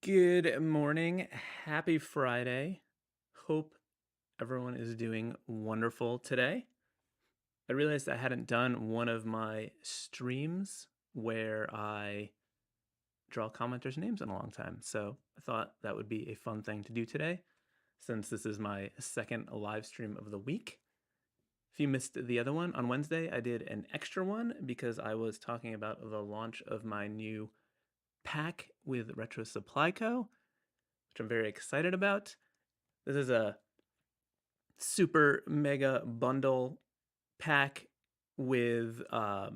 Good morning. Happy Friday. Hope everyone is doing wonderful today. I realized I hadn't done one of my streams where I draw commenters' names in a long time, so I thought that would be a fun thing to do today, since this is my second live stream of the week. If you missed the other one, on Wednesday I did an extra one because I was talking about the launch of my new pack with Retro Supply Co., which I'm very excited about. This is a super mega bundle pack with, all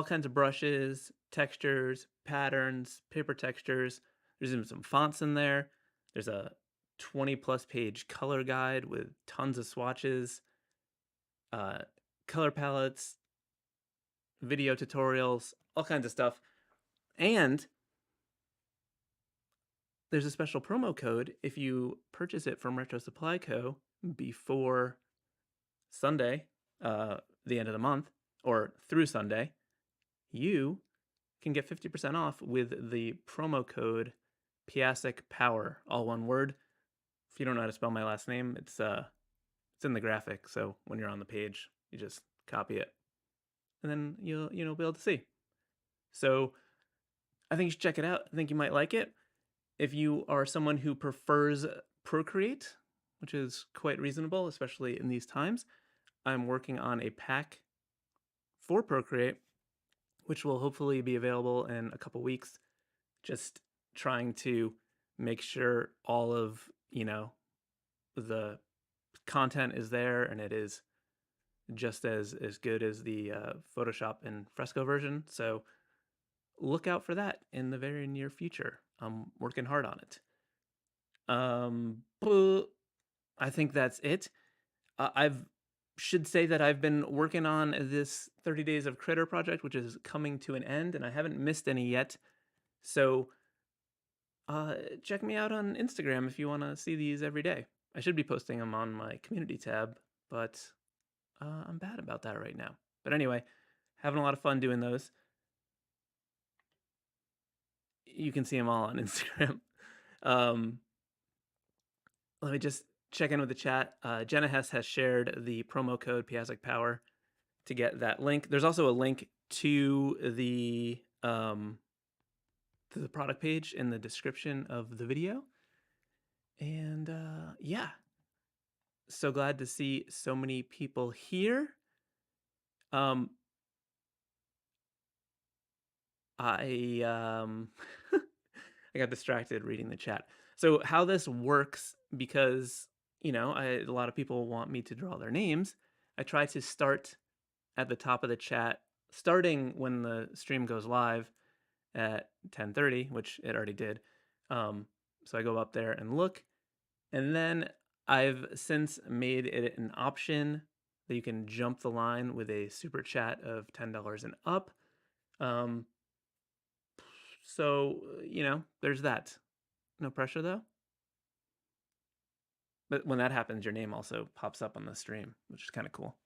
kinds of brushes, textures, patterns, paper textures. There's even some fonts in there. There's a 20 plus page color guide with tons of swatches, color palettes, video tutorials, all kinds of stuff. And there's a special promo code if you purchase it from Retro Supply Co. before Sunday, the end of the month, or through Sunday. You can get 50% off with the promo code Piascik Power, all one word. If you don't know how to spell my last name, it's in the graphic. So when you're on the page, you just copy it, and then you'll be able to see. So I think you should check it out. I think you might like it. If you are someone who prefers Procreate, which is quite reasonable, especially in these times, I'm working on a pack for Procreate, which will hopefully be available in a couple weeks. Just trying to make sure all of, the content is there and it is just as good as the Photoshop and Fresco version. So look out for that in the very near future. I'm working hard on it. I think that's it. Should say that I've been working on this 30 Days of Critter project, which is coming to an end, and I haven't missed any yet. So check me out on Instagram if you want to see these every day. I should be posting them on my community tab, but I'm bad about that right now. But anyway, having a lot of fun doing those. You can see them all on Instagram. Let me just check in with the chat. Jenna Hess has shared the promo code Piascik Power to get that link. There's also a link to the product page in the description of the video. And yeah, so glad to see so many people here. I I got distracted reading the chat. So how this works, because a lot of people want me to draw their names, I try to start at the top of the chat, starting when the stream goes live at 10:30, which it already did. So I go up there and look, and then I've since made it an option that you can jump the line with a super chat of $10 and up. So there's that. No pressure though. But when that happens, your name also pops up on the stream, which is kind of cool.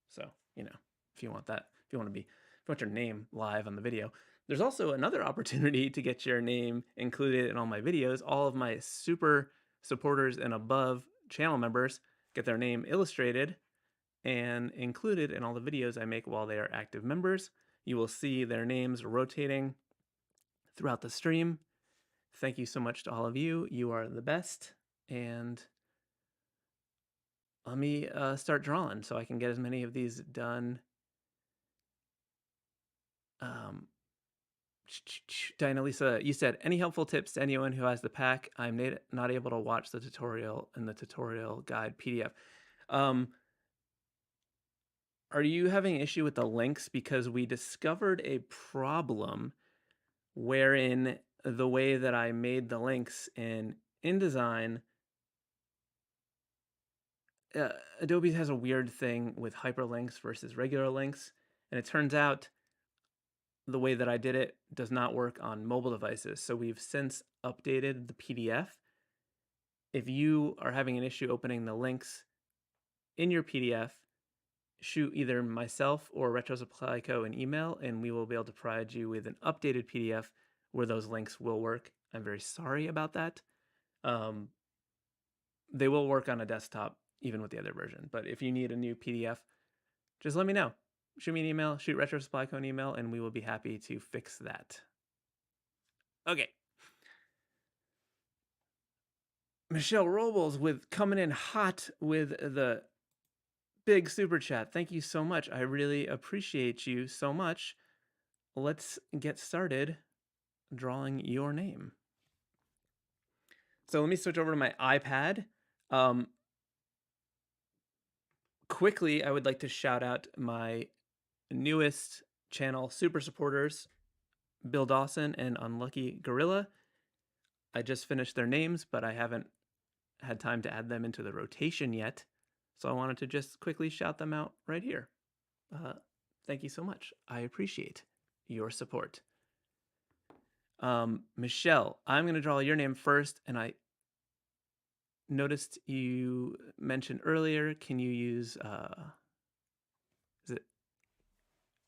So, if you want that, if you want your name live on the video. There's also another opportunity to get your name included in all my videos. All of my super supporters and above channel members get their name illustrated and included in all the videos I make while they are active members. You will see their names rotating throughout the stream. Thank you so much to all of you. You are the best. And let me start drawing so I can get as many of these done. Diana Lisa, you said, any helpful tips to anyone who has the pack? I'm not able to watch the tutorial in the tutorial guide PDF. Are you having an issue with the links? Because we discovered a problem wherein the way that I made the links in InDesign, Adobe has a weird thing with hyperlinks versus regular links. And it turns out the way that I did it does not work on mobile devices. So we've since updated the PDF. If you are having an issue opening the links in your PDF, shoot either myself or Retro Supply Co. an email, and we will be able to provide you with an updated PDF where those links will work. I'm very sorry about that. They will work on a desktop even with the other version. But if you need a new PDF, just let me know. Shoot me an email, shoot Retro Supply Co. an email, and we will be happy to fix that. Okay. Michelle Robles coming in hot with the big super chat. Thank you so much. I really appreciate you so much. Let's get started drawing your name. So let me switch over to my iPad. Quickly, I would like to shout out my newest channel super supporters, Bill Dawson and Unlucky Gorilla. I just finished their names, but I haven't had time to add them into the rotation yet. So I wanted to just quickly shout them out right here. Thank you so much. I appreciate your support. Michelle, I'm going to draw your name first, and I noticed you mentioned earlier, can you use, is it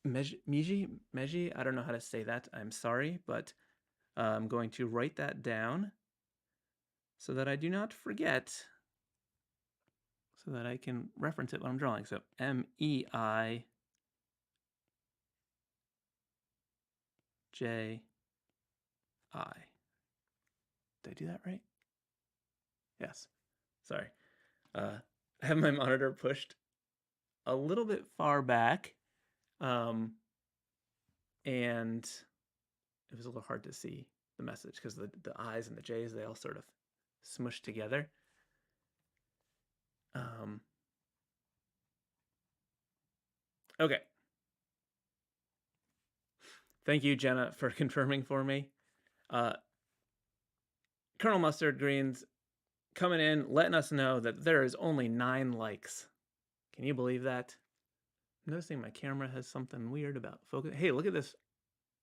Meji? I don't know how to say that. I'm sorry, but I'm going to write that down so that I do not forget, so that I can reference it when I'm drawing. So MEIJI. Did I do that right? Yes. Sorry. I have my monitor pushed a little bit far back, and it was a little hard to see the message because the I's and the J's, they all sort of smushed together. Okay. Thank you, Jenna, for confirming for me. Colonel Mustard Greens coming in, letting us know that there is only 9 likes. Can you believe that? I'm noticing my camera has something weird about focus. Hey, look at this.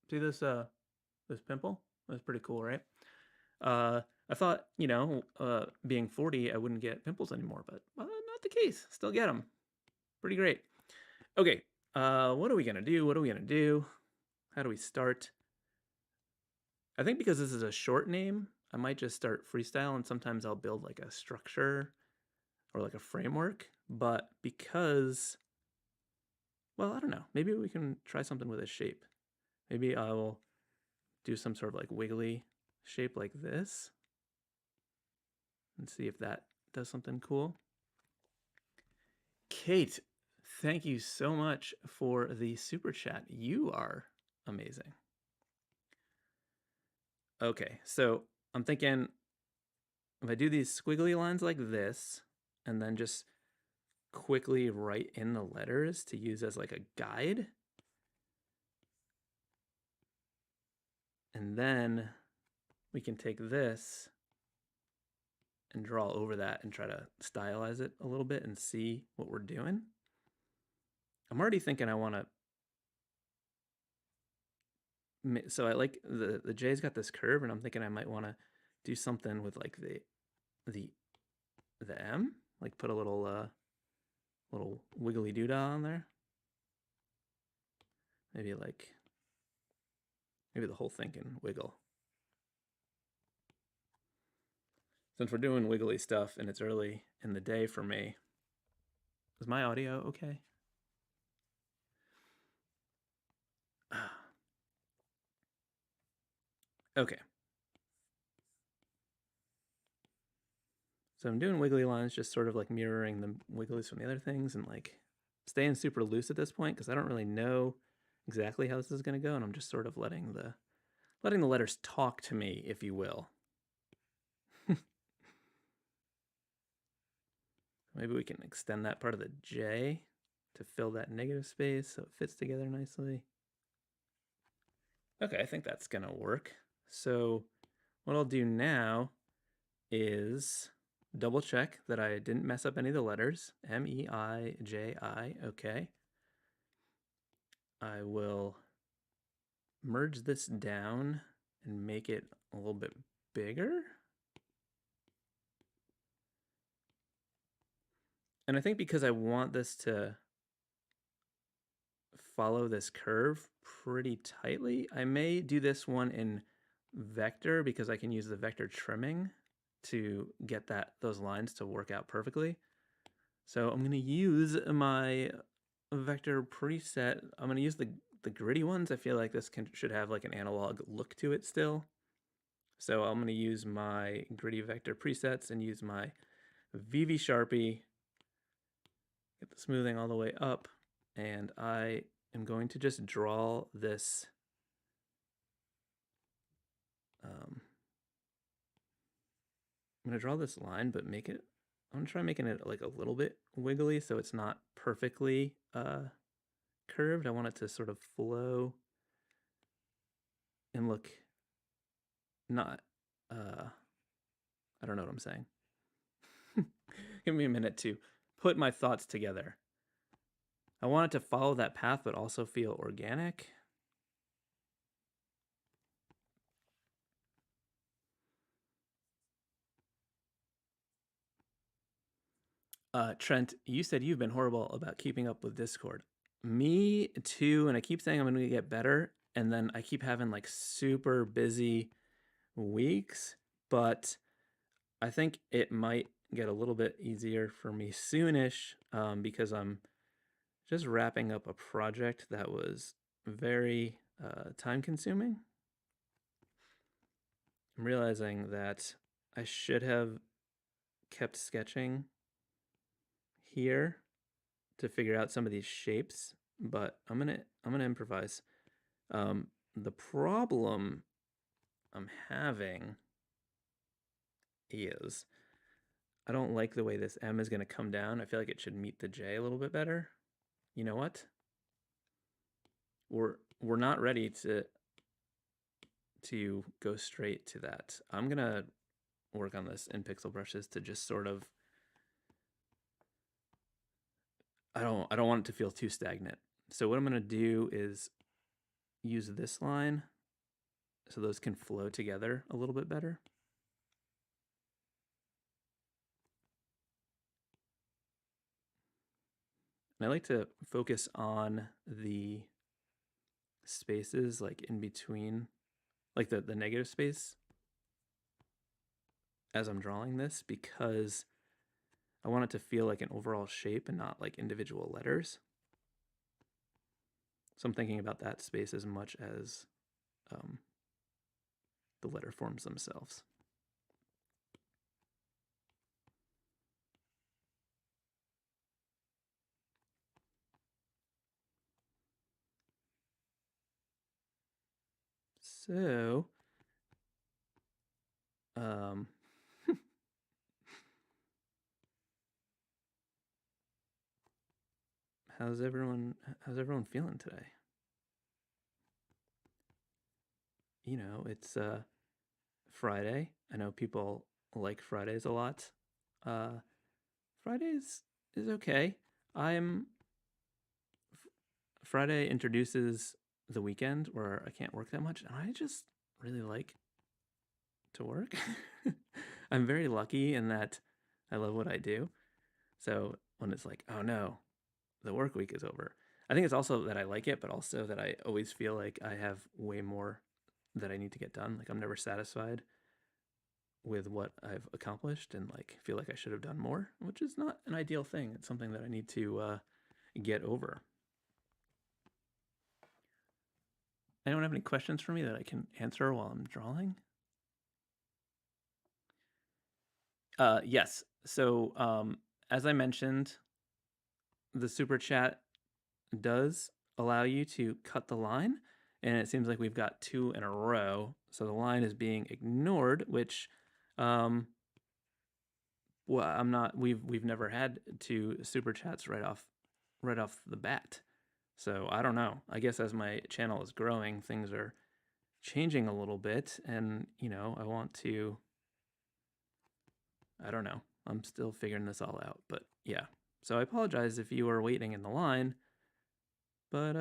See this this pimple? That's pretty cool, right? I thought, being 40, I wouldn't get pimples anymore, but not the case. Still get them. Pretty great. Okay, what are we gonna do? How do we start? I think because this is a short name, I might just start freestyle, and sometimes I'll build like a structure or like a framework, but because, well, I don't know. Maybe we can try something with a shape. Maybe I will do some sort of like wiggly shape like this and see if that does something cool. Kate, thank you so much for the super chat. You are amazing. Okay, so I'm thinking if I do these squiggly lines like this and then just quickly write in the letters to use as like a guide, and then we can take this and draw over that and try to stylize it a little bit and see what we're doing. I'm already thinking I want to, so I like the J's got this curve, and I'm thinking I might want to do something with like the the M, like put a little little wiggly doodah on there. Maybe the whole thing can wiggle. Since we're doing wiggly stuff and it's early in the day for me, is my audio okay? Okay. So I'm doing wiggly lines, just sort of like mirroring the wigglies from the other things and like staying super loose at this point because I don't really know exactly how this is going to go, and I'm just sort of letting the letters talk to me, if you will. Maybe we can extend that part of the J to fill that negative space so it fits together nicely. Okay, I think that's gonna work. So what I'll do now is double check that I didn't mess up any of the letters. M-E-I-J-I, okay. I will merge this down and make it a little bit bigger. And I think because I want this to follow this curve pretty tightly, I may do this one in vector because I can use the vector trimming to get those lines to work out perfectly. So I'm going to use my vector preset. I'm going to use the gritty ones. I feel like this should have like an analog look to it still. So I'm going to use my gritty vector presets and use my VV Sharpie, get the smoothing all the way up, and I am going to just draw this I'm going to draw this line, but I'm going to try making it like a little bit wiggly so it's not perfectly curved. I want it to sort of flow and look not, I don't know what I'm saying. Give me a minute to put my thoughts together. I want it to follow that path, but also feel organic. Trent, you said you've been horrible about keeping up with Discord. Me too, and I keep saying I'm going to get better, and then I keep having like super busy weeks, but I think it might get a little bit easier for me soonish because I'm just wrapping up a project that was very time consuming. I'm realizing that I should have kept sketching here to figure out some of these shapes, but I'm gonna improvise. The problem I'm having is I don't like the way this M is gonna come down. I feel like it should meet the J a little bit better. You know what? We're not ready to go straight to that. I'm gonna work on this in pixel brushes to just sort of I don't want it to feel too stagnant. So what I'm gonna do is use this line so those can flow together a little bit better. And I like to focus on the spaces like in between, like the negative space as I'm drawing this, because I want it to feel like an overall shape and not like individual letters. So I'm thinking about that space as much as the letter forms themselves. So, how's everyone feeling today? You know, it's Friday. I know people like Fridays a lot. Fridays is okay. Friday introduces the weekend where I can't work that much, and I just really like to work. I'm very lucky in that I love what I do. So when it's like, oh no, the work week is over, I think it's also that I like it, but also that I always feel like I have way more that I need to get done. Like I'm never satisfied with what I've accomplished and like feel like I should have done more, which is not an ideal thing. It's something that I need to get over. Anyone have any questions for me that I can answer while I'm drawing? Yes. So, as I mentioned, the super chat does allow you to cut the line, and it seems like we've got 2 in a row. So the line is being ignored, which, well, I'm not. We've never had 2 super chats right off the bat. So I don't know. I guess as my channel is growing, things are changing a little bit, and I want to. I don't know. I'm still figuring this all out, but yeah. So I apologize if you were waiting in the line, but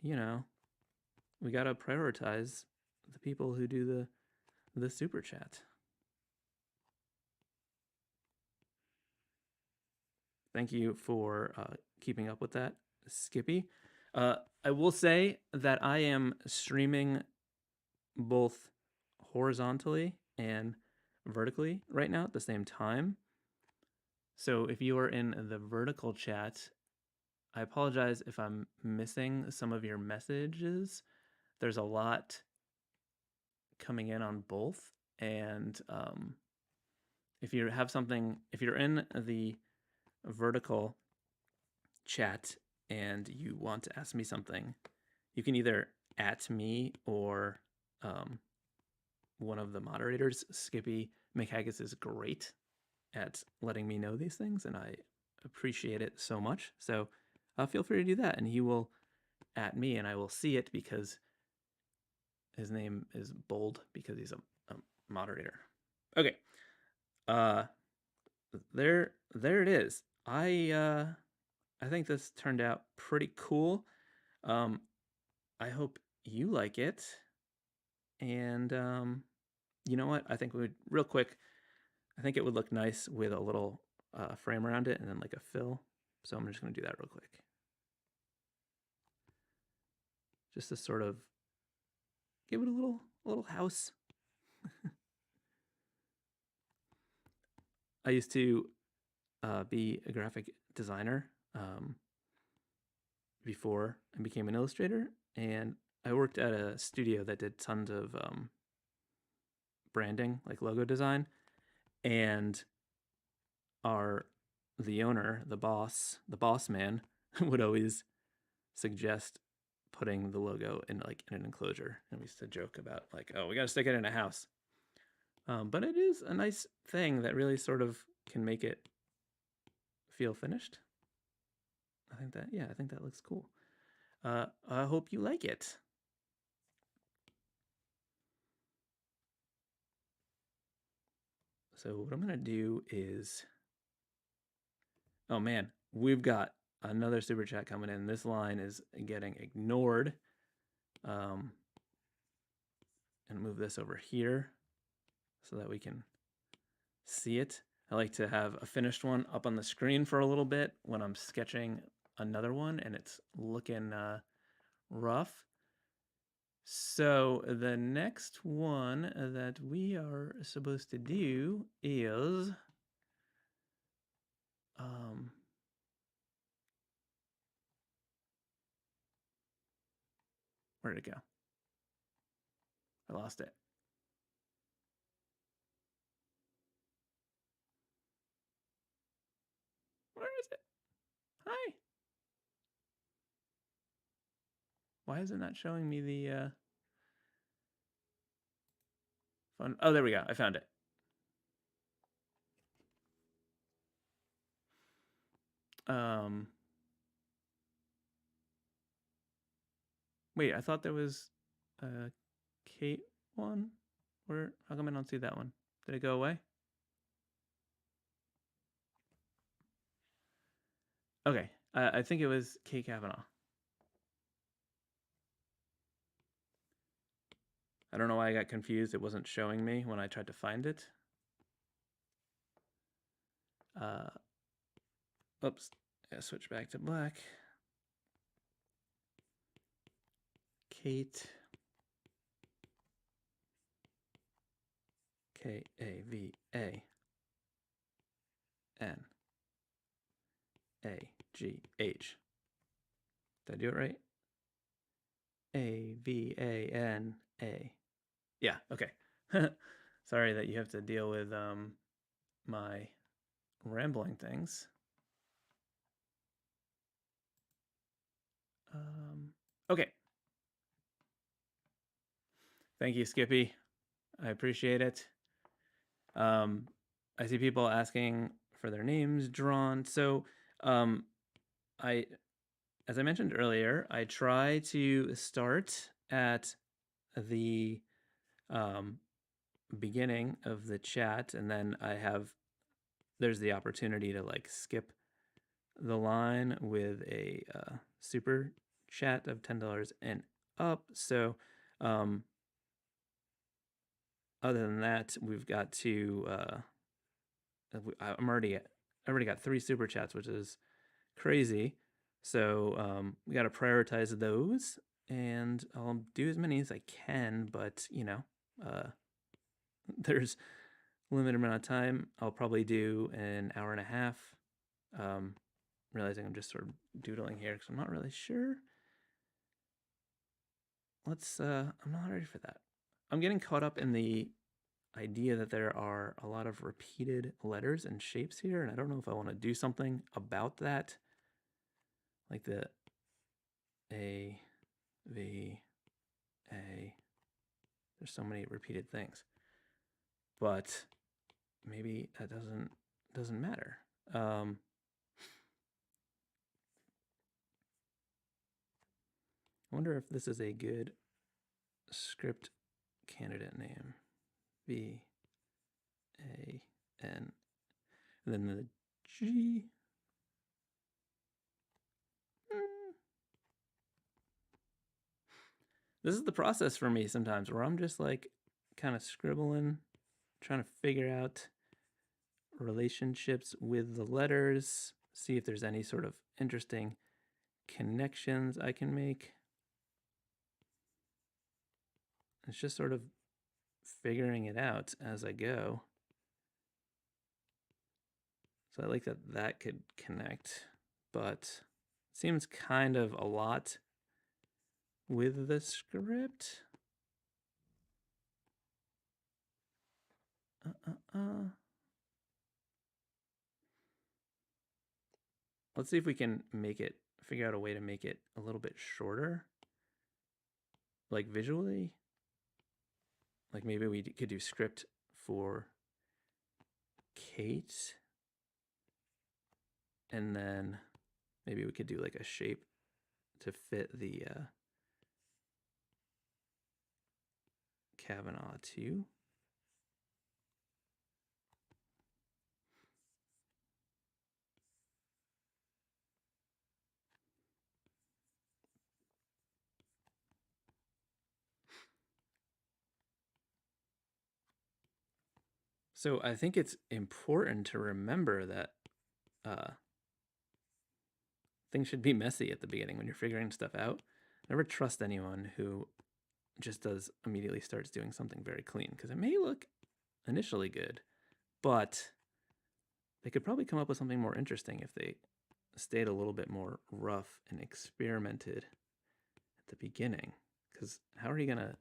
we gotta prioritize the people who do the super chat. Thank you for keeping up with that, Skippy. I will say that I am streaming both horizontally and vertically right now at the same time. So if you are in the vertical chat, I apologize if I'm missing some of your messages. There's a lot coming in on both, and if you have something, if you're in the vertical chat and you want to ask me something, you can either at me or one of the moderators. Skippy McHaggis is great at letting me know these things, and I appreciate it so much. So feel free to do that, and he will at me, and I will see it because his name is bold because he's a moderator. Okay, there it is. I think this turned out pretty cool. I hope you like it, and you know what? I think we would real quick. I think it would look nice with a little frame around it and then like a fill. So I'm just going to do that real quick. Just to sort of give it a little house. I used to be a graphic designer before I became an illustrator, and I worked at a studio that did tons of branding, like logo design, and the owner, the boss man, would always suggest putting the logo in an enclosure, and we used to joke about like, oh, we got to stick it in a house. But it is a nice thing that really sort of can make it feel finished. I think that looks cool. I hope you like it. So what I'm gonna do is, oh man, we've got another super chat coming in. This line is getting ignored. And move this over here so that we can see it. I like to have a finished one up on the screen for a little bit when I'm sketching another one and it's looking rough. So the next one that we are supposed to do is where did it go? I lost it. Where is it? Hi. Why is it not showing me the phone? Oh, there we go. I found it. Wait, I thought there was a Kate one. Where? How come I don't see that one? Did it go away? Okay, I think it was Kate Kavanaugh. I don't know why I got confused. It wasn't showing me when I tried to find it. Oops, gotta switch back to black. Kate. Kavanaghh. Did I do it right? Avana. Yeah, okay. Sorry that you have to deal with my rambling things. Okay. Thank you, Skippy. I appreciate it. I see people asking for their names drawn. So, as I mentioned earlier, I try to start at the beginning of the chat, and then there's the opportunity to like skip the line with a super chat of $10 and up. So, other than that, we've got to. I already got 3 super chats, which is crazy. So we got to prioritize those, and I'll do as many as I can. But there's a limited amount of time. I'll probably do an hour and a half. Realizing I'm just sort of doodling here because I'm not really sure. I'm not ready for that. I'm getting caught up in the idea that there are a lot of repeated letters and shapes here, and I don't know if I want to do something about that. Like the A, V, A. There's so many repeated things. But maybe that doesn't matter. I wonder if this is a good script candidate name. V, A, N. And then the G. This is the process for me sometimes where I'm just like kind of scribbling, trying to figure out relationships with the letters, see if there's any sort of interesting connections I can make. It's just sort of figuring it out as I go. So I like that could connect, but it seems kind of a lot with the script. Let's see if we can figure out a way to make it a little bit shorter, like visually. Like maybe we could do script for Kate, and then maybe we could do like a shape to fit the Kavanaugh too. So I think it's important to remember that things should be messy at the beginning when you're figuring stuff out. Never trust anyone who just immediately starts doing something very clean, because it may look initially good, but they could probably come up with something more interesting if they stayed a little bit more rough and experimented at the beginning. Because how are you going to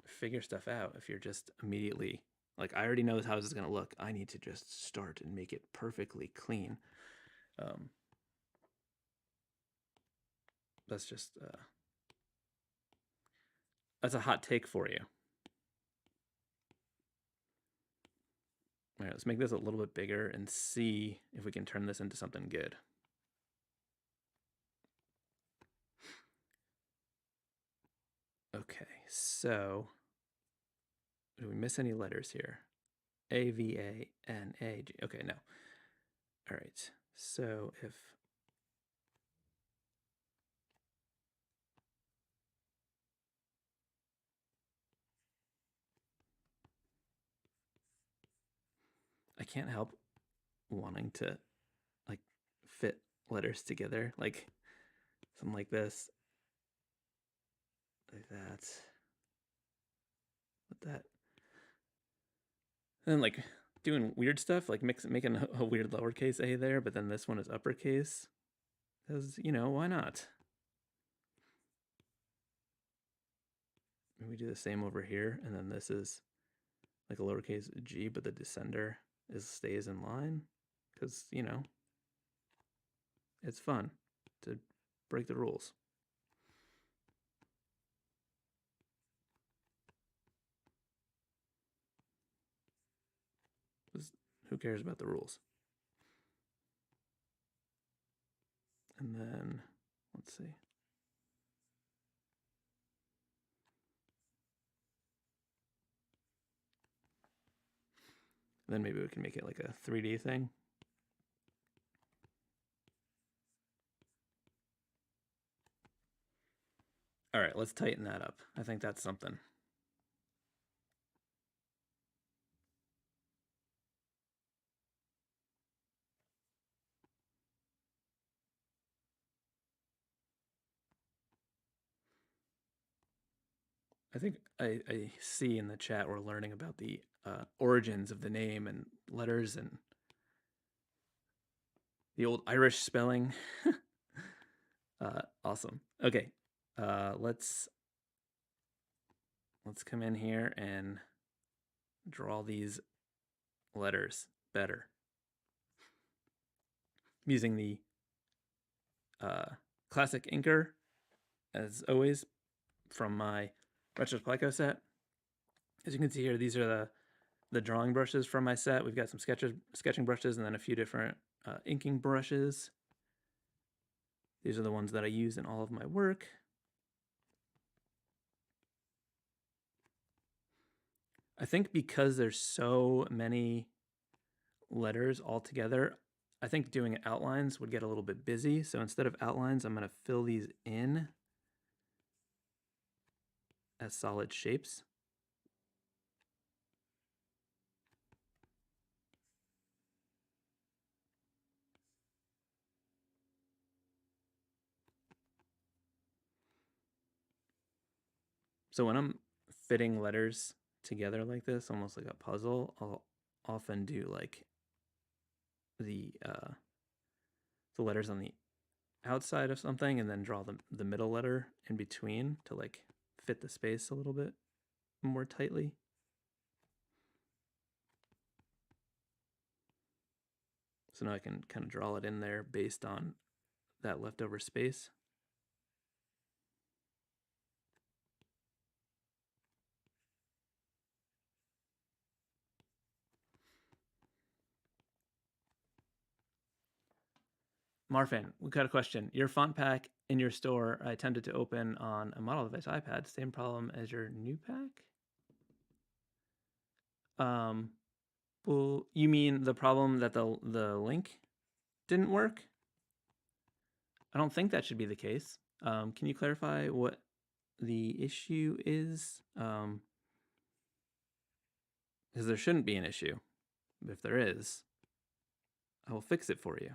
figure stuff out if you're just immediately like, I already know how this is going to look. I need to just start and make it perfectly clean. That's just that's a hot take for you. All right, let's make this a little bit bigger and see if we can turn this into something good. Okay, so do we miss any letters here? A, V, A, N, A, G. Okay, no. All right, so if I can't help wanting to like fit letters together, like something like this, like that, with that, and then like doing weird stuff, like making a weird lowercase a there, but then this one is uppercase, because why not? And we do the same over here, and then this is like a lowercase g, but the descender stays in line, because it's fun to break the rules. Who cares about the rules? And then let's see. Then maybe we can make it like a 3D thing. All right, let's tighten that up. I think that's something. I think I see in the chat we're learning about the origins of the name and letters and the old Irish spelling. Awesome. Okay, let's come in here and draw these letters better. I'm using the classic inker, as always, from my Retro Supply set. As you can see here, these are the drawing brushes from my set. We've got some sketching brushes and then a few different inking brushes. These are the ones that I use in all of my work. I think because there's so many letters all together, I think doing outlines would get a little bit busy. So instead of outlines, I'm going to fill these in as solid shapes. So when I'm fitting letters together like this, almost like a puzzle, I'll often do like the letters on the outside of something and then draw the middle letter in between to like fit the space a little bit more tightly. So now I can kind of draw it in there based on that leftover space. Marfan, we got a question. Your font pack in your store, I tended to open on a model device iPad. Same problem as your new pack? Well, you mean the problem that the link didn't work? I don't think that should be the case. Can you clarify what the issue is? Because there shouldn't be an issue. If there is, I will fix it for you.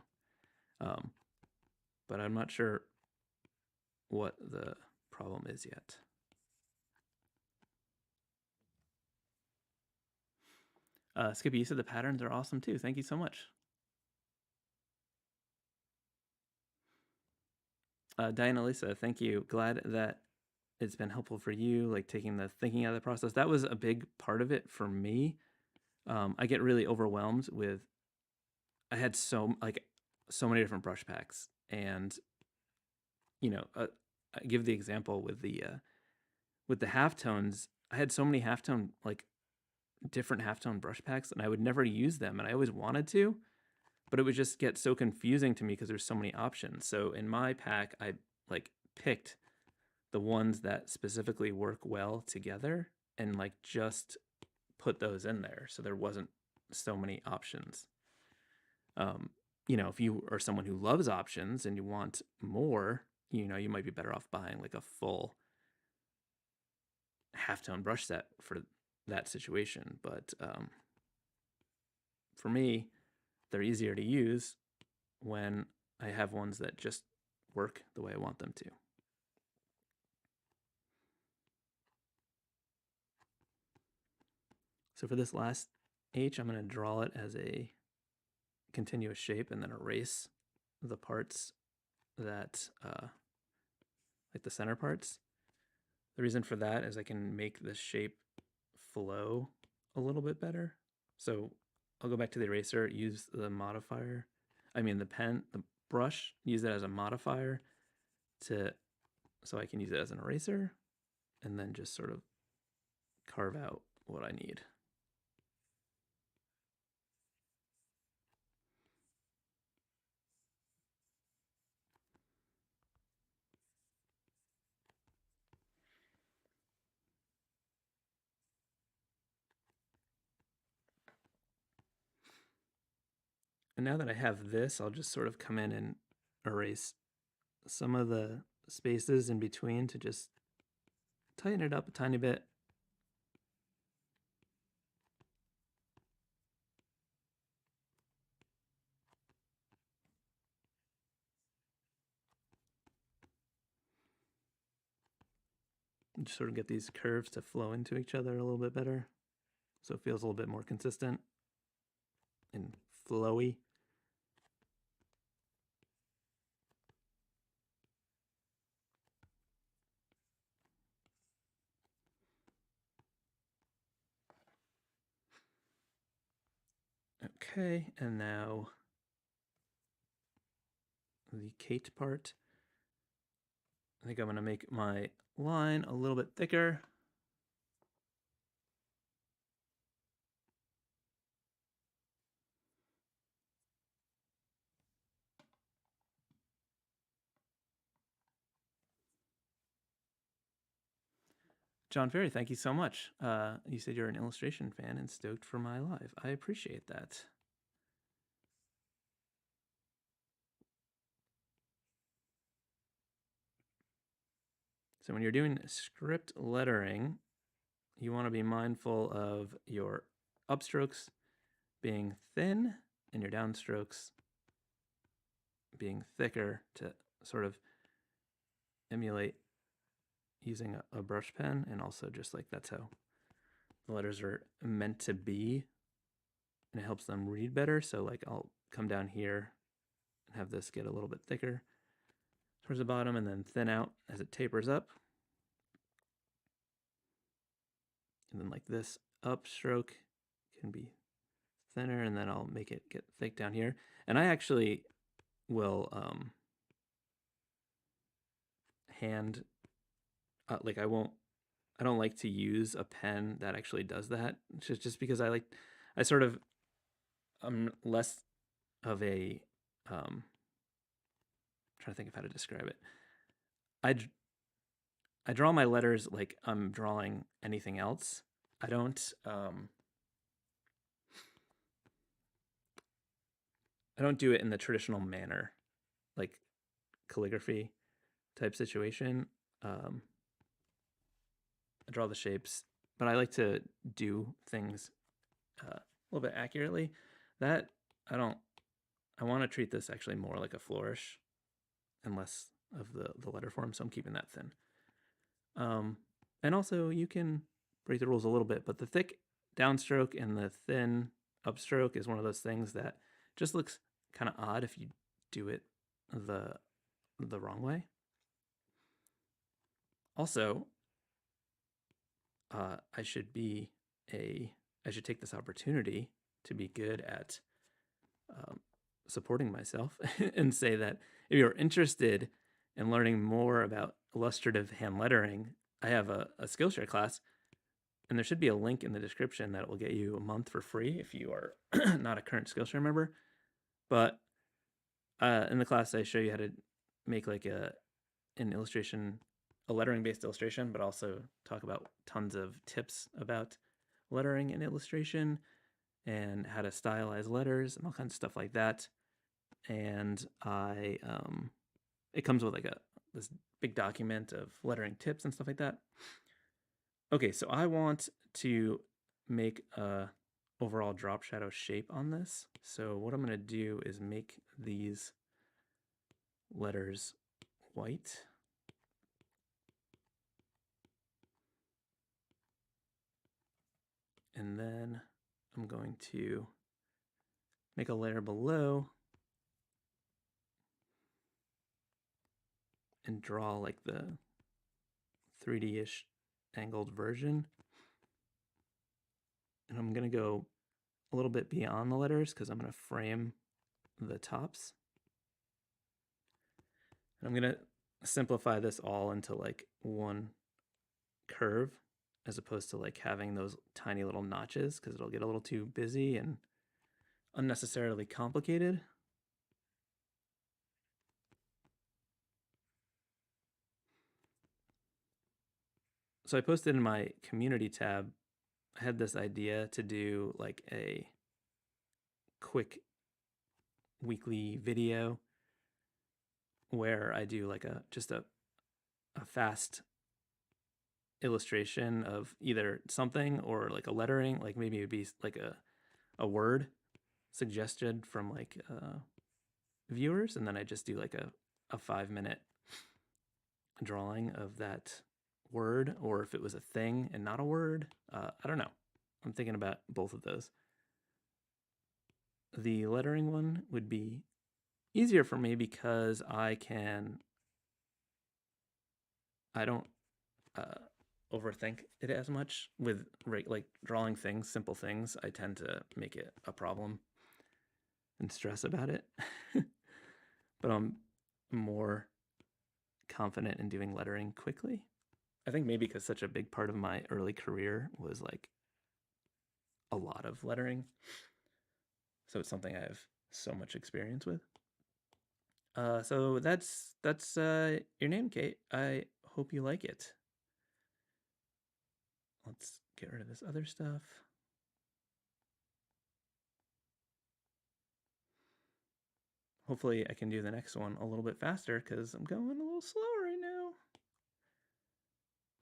But I'm not sure what the problem is yet. Skippy, you said the patterns are awesome too. Thank you so much. Diana Lisa, thank you. Glad that it's been helpful for you, like taking the thinking out of the process. That was a big part of it for me. I get really overwhelmed with, I had so many different brush packs, and I give the example with the halftones. I had so many halftone, like different halftone brush packs, and I would never use them, and I always wanted to, but it would just get so confusing to me because there's so many options. So in my pack, I like picked the ones that specifically work well together and like just put those in there, so there wasn't so many options. If you are someone who loves options and you want more, you might be better off buying like a full halftone brush set for that situation. But for me, they're easier to use when I have ones that just work the way I want them to. So for this last H, I'm going to draw it as a continuous shape and then erase the parts that, like the center parts. The reason for that is I can make the shape flow a little bit better. So I'll go back to the eraser, use the modifier, the brush, use it as a modifier so I can use it as an eraser, and then just sort of carve out what I need. And now that I have this, I'll just sort of come in and erase some of the spaces in between to just tighten it up a tiny bit. And just sort of get these curves to flow into each other a little bit better, so it feels a little bit more consistent and flowy. Okay, and now the Kate part. I think I'm going to make my line a little bit thicker. John Ferry, thank you so much. You said you're an illustration fan and stoked for my live. I appreciate that. So when you're doing script lettering, you want to be mindful of your upstrokes being thin and your downstrokes being thicker to sort of emulate using a brush pen, and also just like that's how the letters are meant to be, and it helps them read better. So like I'll come down here and have this get a little bit thicker towards the bottom and then thin out as it tapers up. And then like this upstroke can be thinner, and then I'll make it get thick down here. And I actually will hand, like I don't like to use a pen that actually does that, just because I'm less of a, trying to think of how to describe it. I draw my letters like I'm drawing anything else. I don't do it in the traditional manner, like calligraphy type situation. I draw the shapes, but I like to do things a little bit accurately. I want to treat this actually more like a flourish and less of the letter form, so I'm keeping that thin. And also you can break the rules a little bit, but the thick downstroke and the thin upstroke is one of those things that just looks kind of odd if you do it the wrong way. Also, I should take this opportunity to be good at supporting myself and say that if you're interested in learning more about illustrative hand lettering, I have a Skillshare class, and there should be a link in the description that will get you a month for free if you are not a current Skillshare member. But in the class, I show you how to make like a lettering-based illustration, but also talk about tons of tips about lettering and illustration and how to stylize letters and all kinds of stuff like that. And it comes with like this big document of lettering tips and stuff like that. Okay, so I want to make a overall drop shadow shape on this. So what I'm going to do is make these letters white. And then I'm going to make a layer below and draw like the 3D-ish angled version. And I'm going to go a little bit beyond the letters because I'm going to frame the tops. And I'm going to simplify this all into like one curve as opposed to like having those tiny little notches because it'll get a little too busy and unnecessarily complicated. So I posted in my community tab, I had this idea to do like a quick weekly video where I do like just a fast illustration of either something or like a lettering, like maybe it would be like a word suggested from like viewers, and then I just do like a 5-minute drawing of that word, or if it was a thing and not a word. I don't know. I'm thinking about both of those. The lettering one would be easier for me because I don't overthink it as much with like drawing things, simple things. I tend to make it a problem and stress about it. But I'm more confident in doing lettering quickly. I think maybe because such a big part of my early career was like a lot of lettering. So it's something I have so much experience with. So that's your name, Kate. I hope you like it. Let's get rid of this other stuff. Hopefully I can do the next one a little bit faster because I'm going a little slow right now.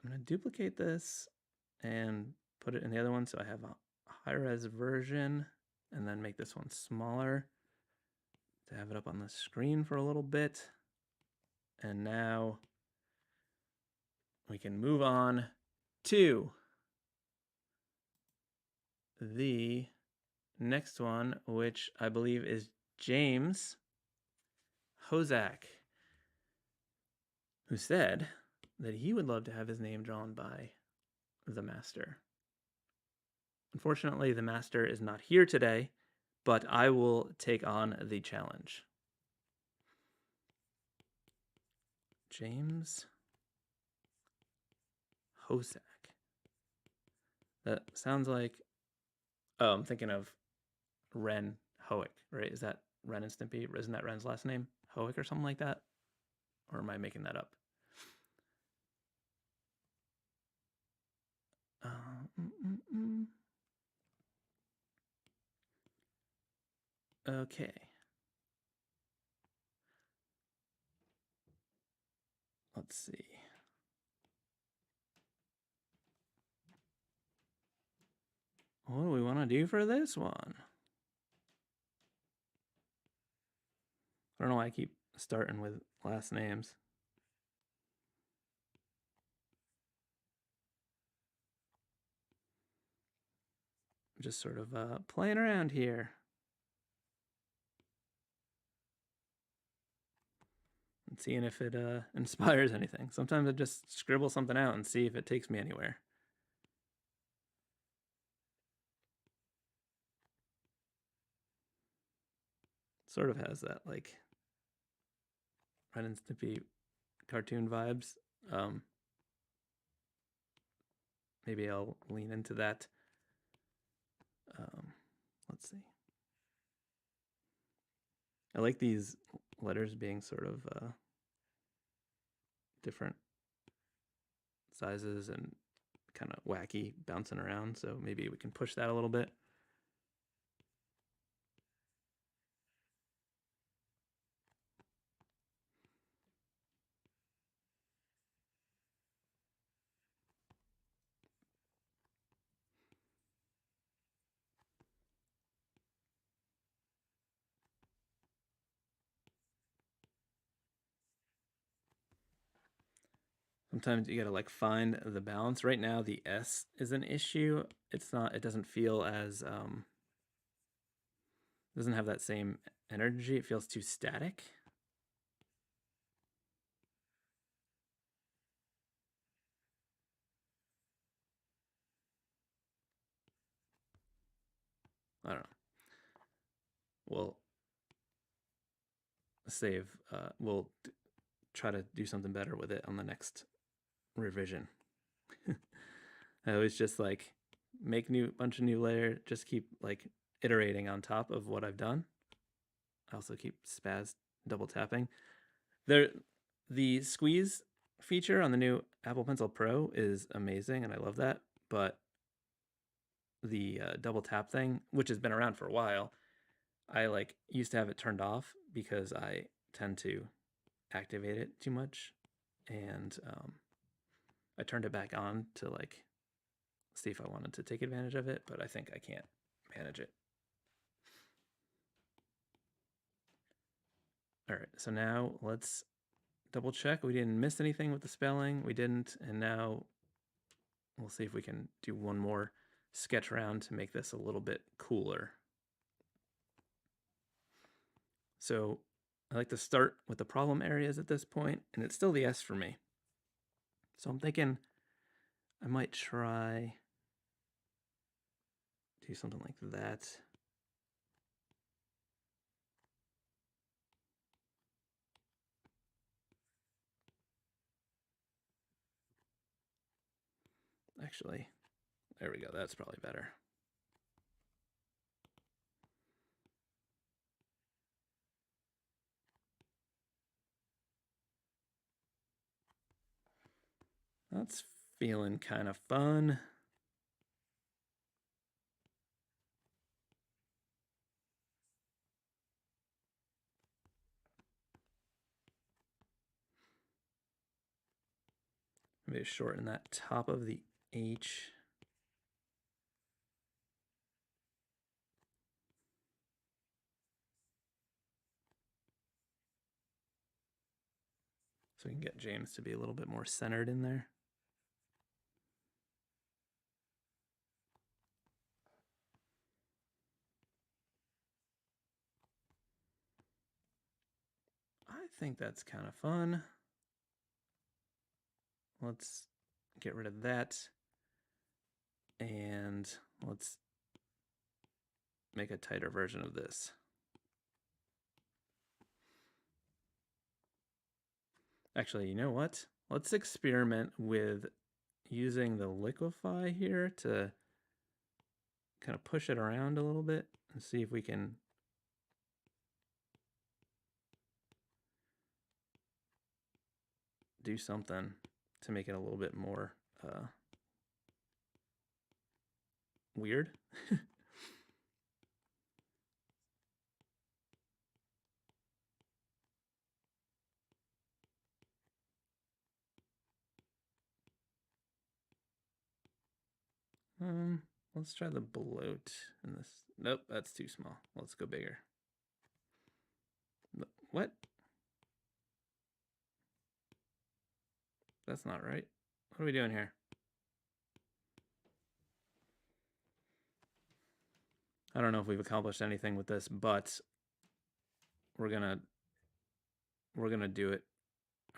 I'm going to duplicate this and put it in the other one so I have a high-res version, and then make this one smaller to have it up on the screen for a little bit. And now we can move on to the next one, which I believe is James Hozak, who said that he would love to have his name drawn by the master. Unfortunately, the master is not here today, but I will take on the challenge. James Hozak. That sounds like, oh, I'm thinking of Ren Hoek, right? Is that Ren and Stimpy? Isn't that Ren's last name? Hoek or something like that? Or am I making that up? Okay. Let's see. What do we want to do for this one? I don't know why I keep starting with last names. I'm just sort of playing around here. And seeing if it inspires anything. Sometimes I just scribble something out and see if it takes me anywhere. Sort of has that like Ren and Stimpy cartoon vibes. Maybe I'll lean into that. Let's see. I like these letters being sort of different sizes and kind of wacky, bouncing around. So maybe we can push that a little bit. Sometimes you gotta like find the balance. Right now the S is an issue. It doesn't feel as doesn't have that same energy. It feels too static. I don't know. We'll save. We'll try to do something better with it on the next revision. I always just like make bunch of new layer. Just keep like iterating on top of what I've done. I also keep double tapping. The squeeze feature on the new Apple Pencil Pro is amazing, and I love that. But the double tap thing, which has been around for a while, I like used to have it turned off because I tend to activate it too much, and I turned it back on to like see if I wanted to take advantage of it, but I think I can't manage it. All right, so now let's double check we didn't miss anything with the spelling. We didn't, and now we'll see if we can do one more sketch round to make this a little bit cooler. So I like to start with the problem areas at this point, and it's still the S for me. So I'm thinking I might try do something like that. Actually, there we go. That's probably better. That's feeling kind of fun. Maybe shorten that top of the H. So we can get James to be a little bit more centered in there. I think that's kind of fun. Let's get rid of that. And let's make a tighter version of this. Actually, you know what? Let's experiment with using the liquefy here to kind of push it around a little bit and see if we can do something to make it a little bit more weird. Let's try the bloat in this. Nope, that's too small. Let's go bigger. What? That's not right. What are we doing here? I don't know if we've accomplished anything with this, but we're gonna do it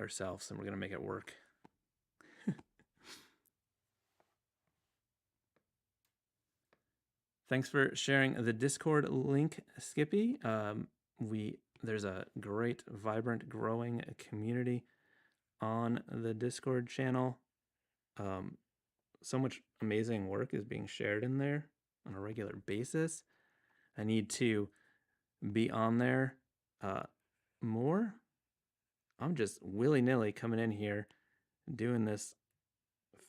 ourselves and we're gonna make it work. Thanks for sharing the Discord link, Skippy. There's a great, vibrant, growing community on the Discord channel. So much amazing work is being shared in there on a regular basis. I need to be on there more. I'm just willy-nilly coming in here doing this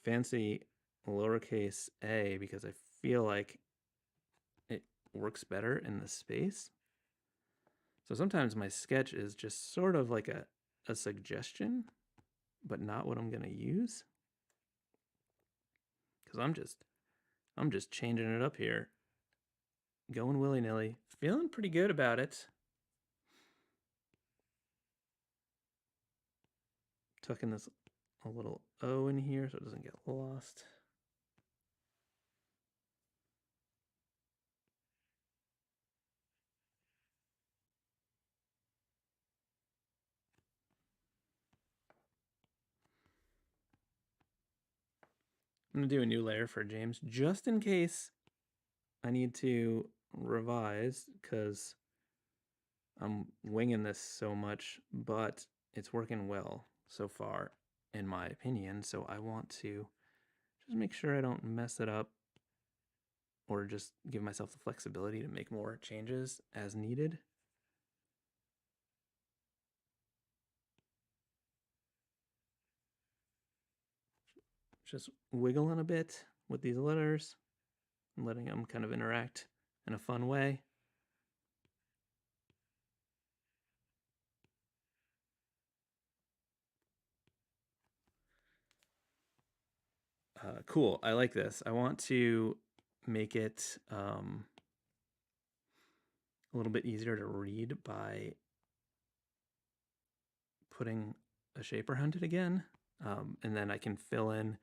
fancy lowercase a because I feel like it works better in the space. So sometimes my sketch is just sort of like a suggestion, but not what I'm going to use. Because I'm just changing it up here, going willy-nilly, feeling pretty good about it. Tucking this a little O in here so it doesn't get lost. I'm going to do a new layer for James just in case I need to revise because I'm winging this so much, but it's working well so far, in my opinion. So I want to just make sure I don't mess it up or just give myself the flexibility to make more changes as needed. Just wiggling a bit with these letters and letting them kind of interact in a fun way. Cool. I like this. I want to make it a little bit easier to read by putting a shape around it again. And then I can fill in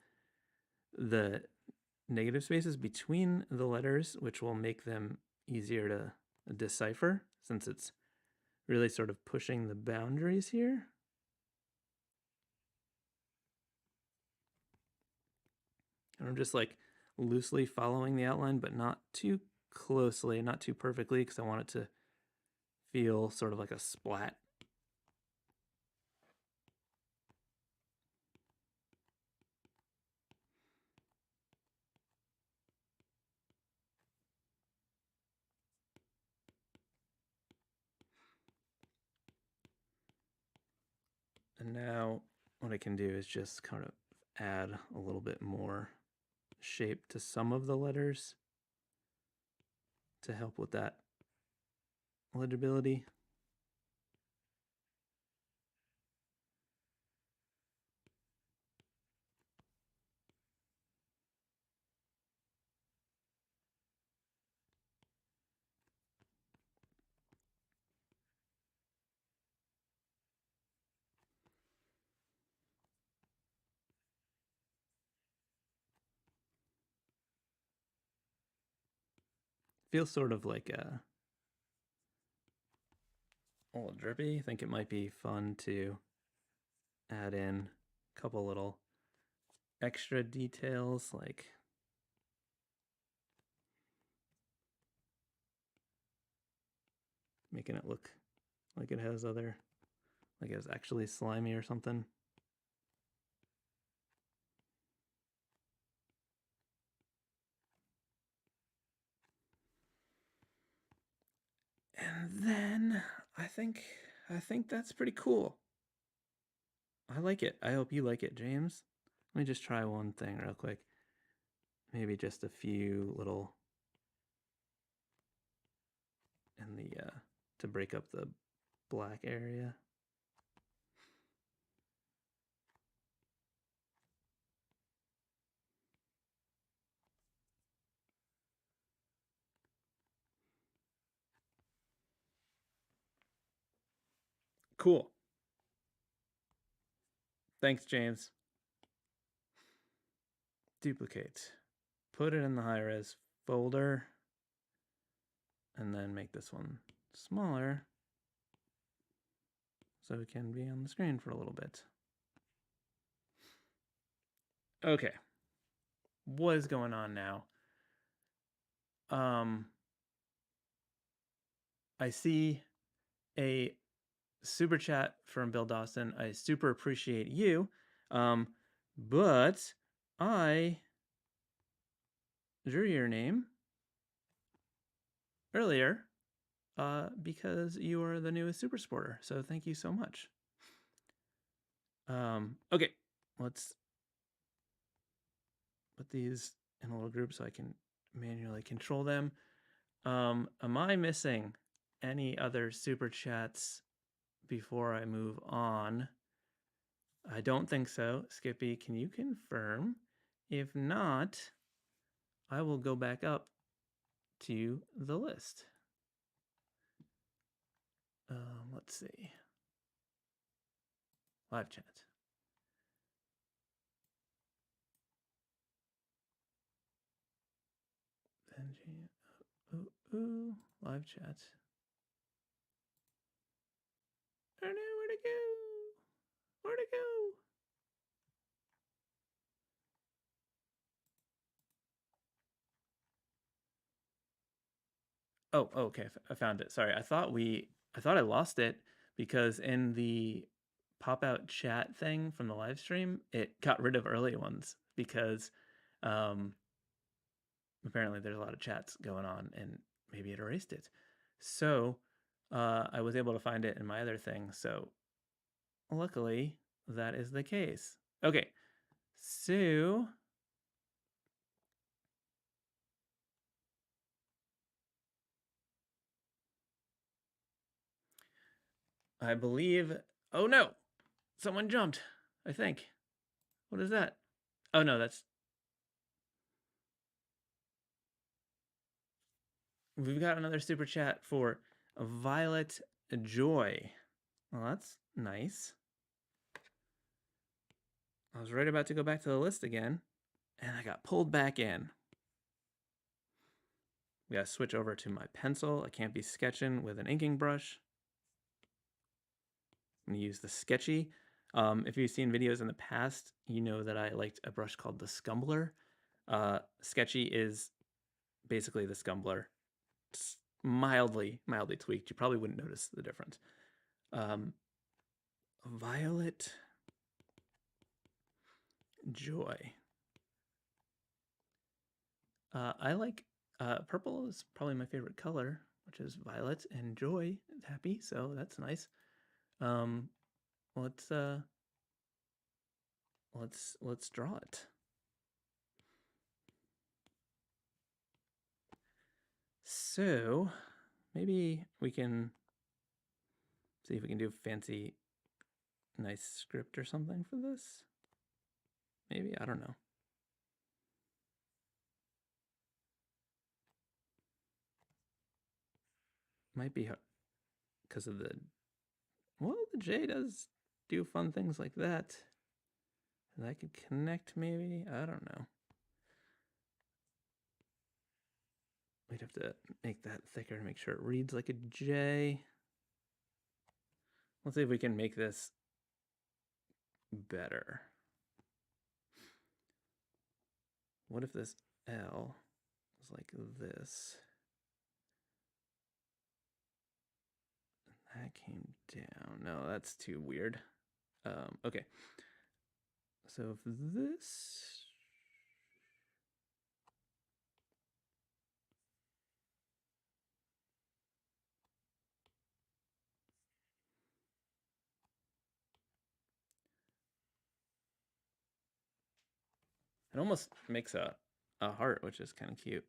the negative spaces between the letters, which will make them easier to decipher since it's really sort of pushing the boundaries here. And I'm just like loosely following the outline, but not too closely, not too perfectly, because I want it to feel sort of like a splat. And now what I can do is just kind of add a little bit more shape to some of the letters to help with that legibility. Feels sort of like a little drippy. I think it might be fun to add in a couple little extra details like making it look like it has other, like it's actually slimy or something. And then I think that's pretty cool. I like it. I hope you like it, James. Let me just try one thing real quick. Maybe just a few little in the to break up the black area. Cool. Thanks, James. Duplicate. Put it in the high res folder and then make this one smaller so it can be on the screen for a little bit. Okay. What is going on now? I see a super chat from Bill Dawson. I super appreciate you. But I drew your name earlier because you are the newest super supporter. So thank you so much. Okay, let's put these in a little group so I can manually control them. Am I missing any other super chats before I move on? I don't think so. Skippy, can you confirm? If not, I will go back up to the list. Let's see. Live chat. Ooh, live chat. I don't know where to go. Where to go? Oh, okay. I found it. Sorry. I thought I lost it because in the pop out chat thing from the live stream, it got rid of early ones because um, apparently there's a lot of chats going on and maybe it erased it. So I was able to find it in my other thing. So luckily that is the case. Okay. So I believe, oh no, someone jumped, I think. What is that? Oh no, we've got another super chat for Violet Joy. Well, that's nice. I was right about to go back to the list again, and I got pulled back in. We gotta switch over to my pencil. I can't be sketching with an inking brush. I'm gonna use the Sketchy. If you've seen videos in the past, you know that I liked a brush called the Scumbler. Sketchy is basically the Scumbler. It's mildly tweaked. You probably wouldn't notice the difference. Violet Joy. I like purple is probably my favorite color, which is violet, and joy is happy, so that's nice. Let's draw it. So maybe we can see if we can do fancy, nice script or something for this. Maybe, I don't know. Might be because of the, well, the J does do fun things like that. And I could connect maybe, I don't know. We'd have to make that thicker to make sure it reads like a J. Let's see if we can make this better. What if this L was like this? That came down. No, that's too weird. Okay. So if this... It almost makes a heart, which is kind of cute.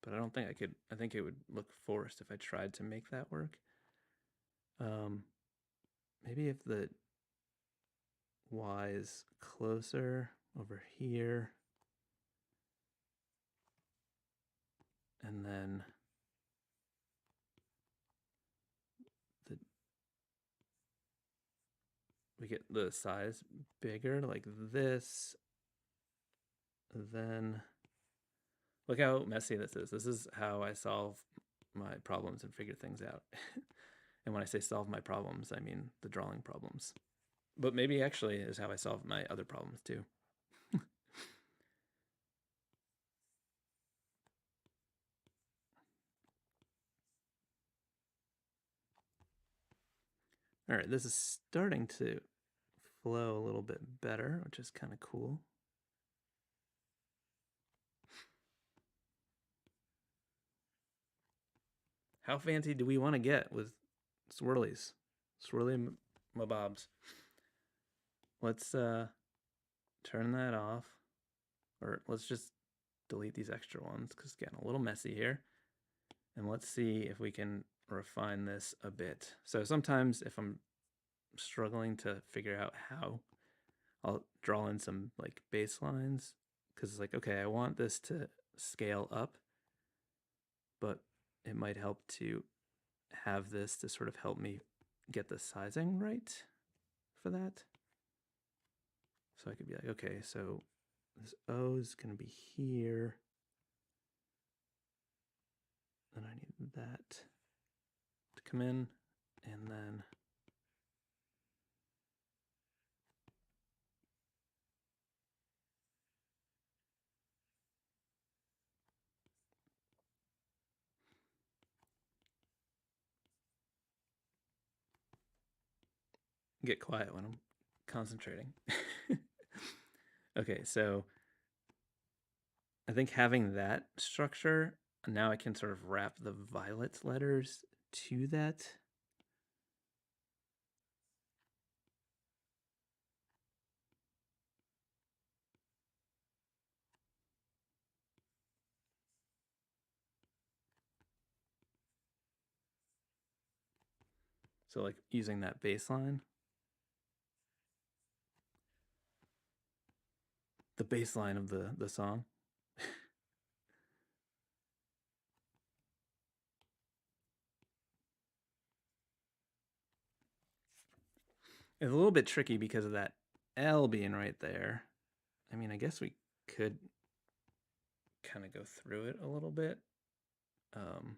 But I don't think I could. I think it would look forced if I tried to make that work. Maybe if the Y is closer over here. And then we get the size bigger like this. Then look how messy this is. This is how I solve my problems and figure things out. And when I say solve my problems, I mean the drawing problems. But maybe actually is how I solve my other problems too. All right, this is starting to flow a little bit better, which is kind of cool. How fancy do we want to get with swirlies? Swirly mabobs. Let's turn that off. Or let's just delete these extra ones because it's getting a little messy here. And let's see if we can refine this a bit. So sometimes if I'm struggling to figure out how, I'll draw in some like baselines because it's like, okay, I want this to scale up, but it might help to have this to sort of help me get the sizing right for that. So I could be like, okay, so this O is going to be here. then I need that to come in, and then get quiet when I'm concentrating. Okay, so I think having that structure, now I can sort of wrap the violet letters to that. So like using that baseline. The baseline of the song. It's a little bit tricky because of that L being right there. I mean, I guess we could kind of go through it a little bit. And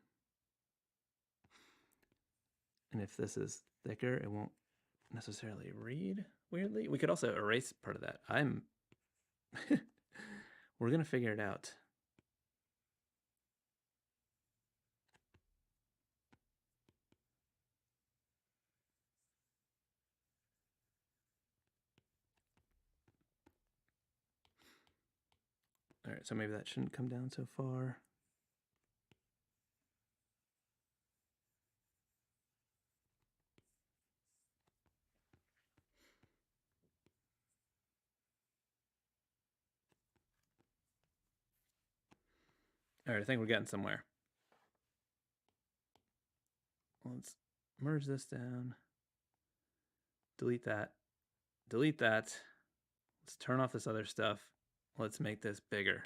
if this is thicker, it won't necessarily read weirdly. We could also erase part of that. We're going to figure it out. All right, so maybe that shouldn't come down so far. All right, I think we're getting somewhere. Let's merge this down. Delete that. Delete that. Let's turn off this other stuff. Let's make this bigger.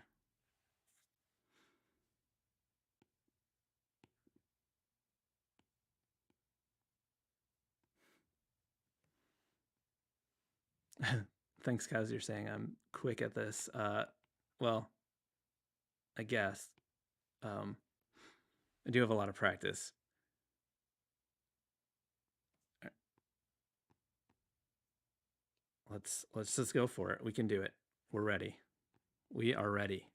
Thanks, Kaz. You're saying I'm quick at this. Well, I guess. I do have a lot of practice. Let's just go for it. We can do it. We're ready. We are ready.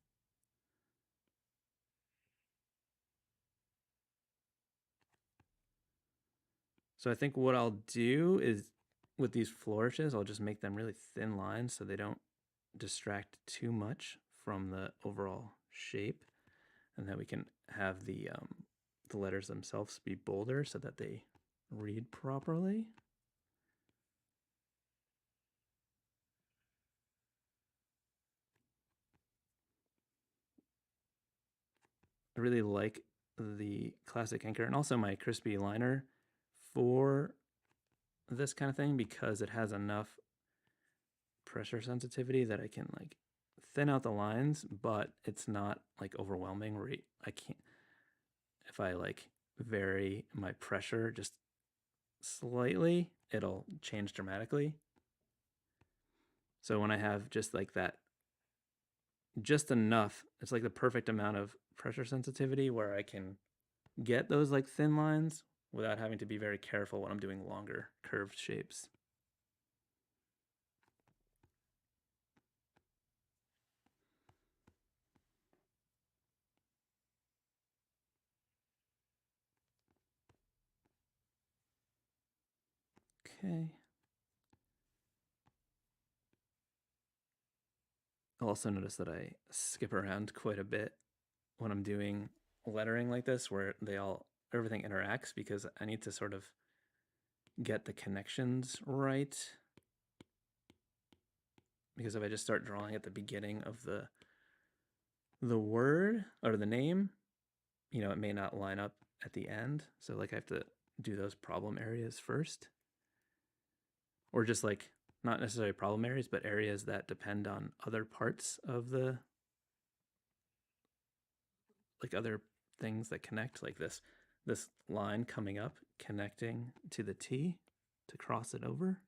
So I think what I'll do is with these flourishes, I'll just make them really thin lines so they don't distract too much from the overall shape, and that we can have the letters themselves be bolder so that they read properly. I really like the classic anchor and also my crispy liner for this kind of thing because it has enough pressure sensitivity that I can like thin out the lines, but it's not like overwhelming where I can't, if I like vary my pressure just slightly, it'll change dramatically. So when I have just like that, just enough, it's like the perfect amount of pressure sensitivity where I can get those like thin lines without having to be very careful when I'm doing longer curved shapes. Okay. I'll also notice that I skip around quite a bit when I'm doing lettering like this, where everything interacts, because I need to sort of get the connections right. Because if I just start drawing at the beginning of the word or the name, you know, it may not line up at the end. So like I have to do those problem areas first. Or just like not necessarily problem areas, but areas that depend on other parts of the, like other things that connect, like this line coming up connecting to the T to cross it over.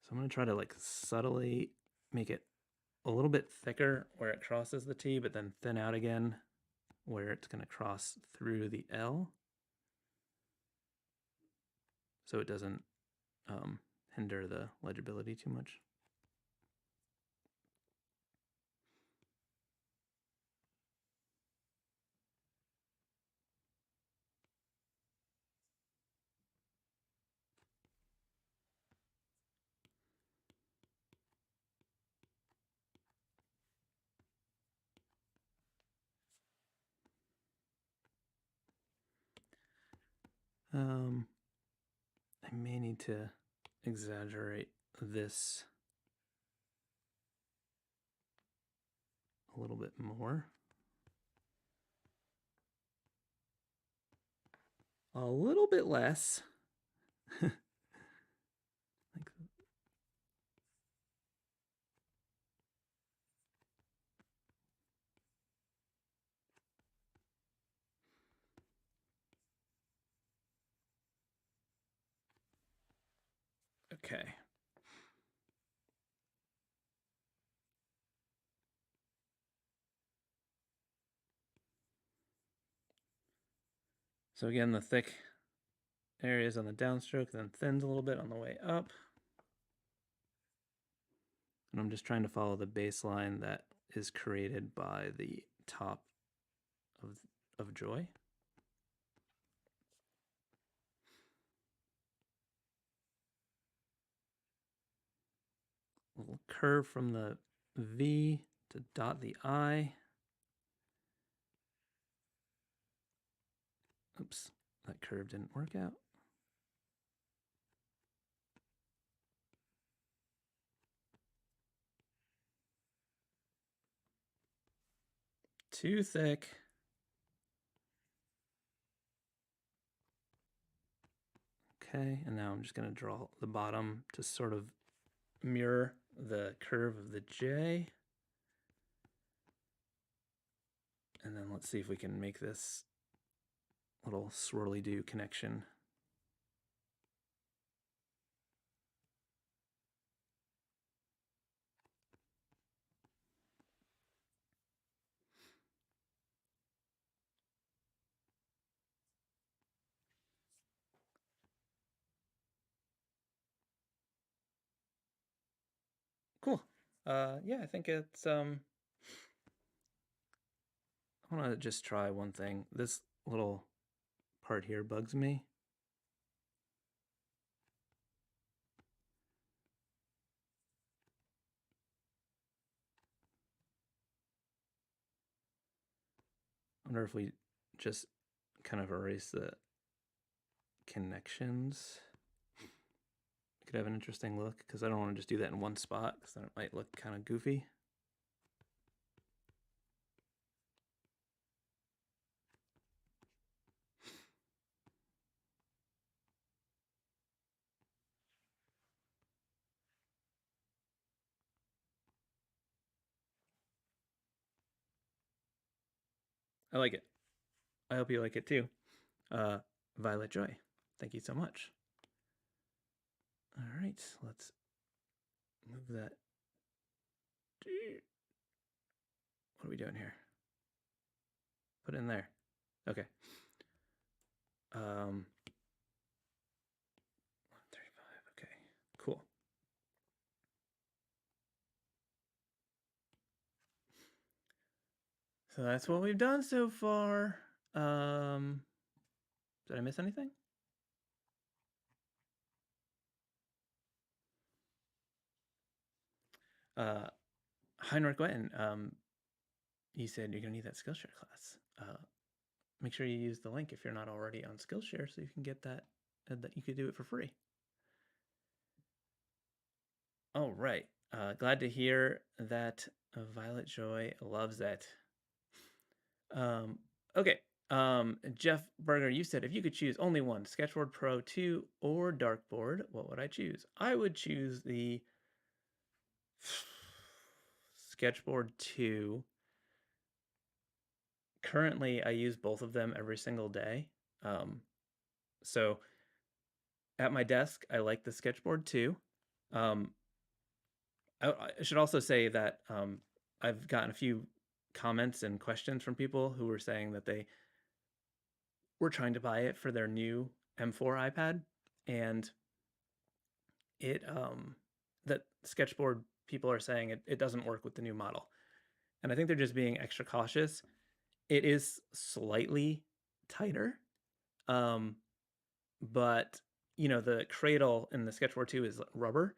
So I'm going to try to like subtly make it a little bit thicker where it crosses the T, but then thin out again where it's going to cross through the L, so it doesn't hinder the legibility too much. I may need to exaggerate this a little bit more. A little bit less. Like, okay. So again, the thick areas on the downstroke, then thins a little bit on the way up. And I'm just trying to follow the baseline that is created by the top of Joy. A little curve from the V to dot the I. Oops, that curve didn't work out. Too thick. Okay, and now I'm just going to draw the bottom to sort of mirror the curve of the J. And then let's see if we can make this little swirly-do connection. Cool. Yeah, I think it's I want to just try one thing. This little part here bugs me. I wonder if we just kind of erase the connections. It could have an interesting look, because I don't want to just do that in one spot, because then it might look kind of goofy. I like it. I hope you like it too. Violet Joy, thank you so much. All right, let's move that. What are we doing here? Put it in there. Okay. 135. Okay, cool. So that's what we've done so far. Did I miss anything? Heinrich Witten, you said you're gonna need that Skillshare class. Make sure you use the link if you're not already on Skillshare, so you can get that. That you could do it for free. All right. Glad to hear that Violet Joy loves it. Okay. Jeff Berger, you said if you could choose only one, Sketchboard Pro 2 or Dartboard, what would I choose? I would choose the Sketchboard 2. Currently, I use both of them every single day. So at my desk, I like the Sketchboard 2. I should also say that I've gotten a few comments and questions from people who were saying that they were trying to buy it for their new M4 iPad, and it that sketchboard people are saying it doesn't work with the new model. And I think they're just being extra cautious. It is slightly tighter, um, but the cradle in the sketchboard 2 is rubber,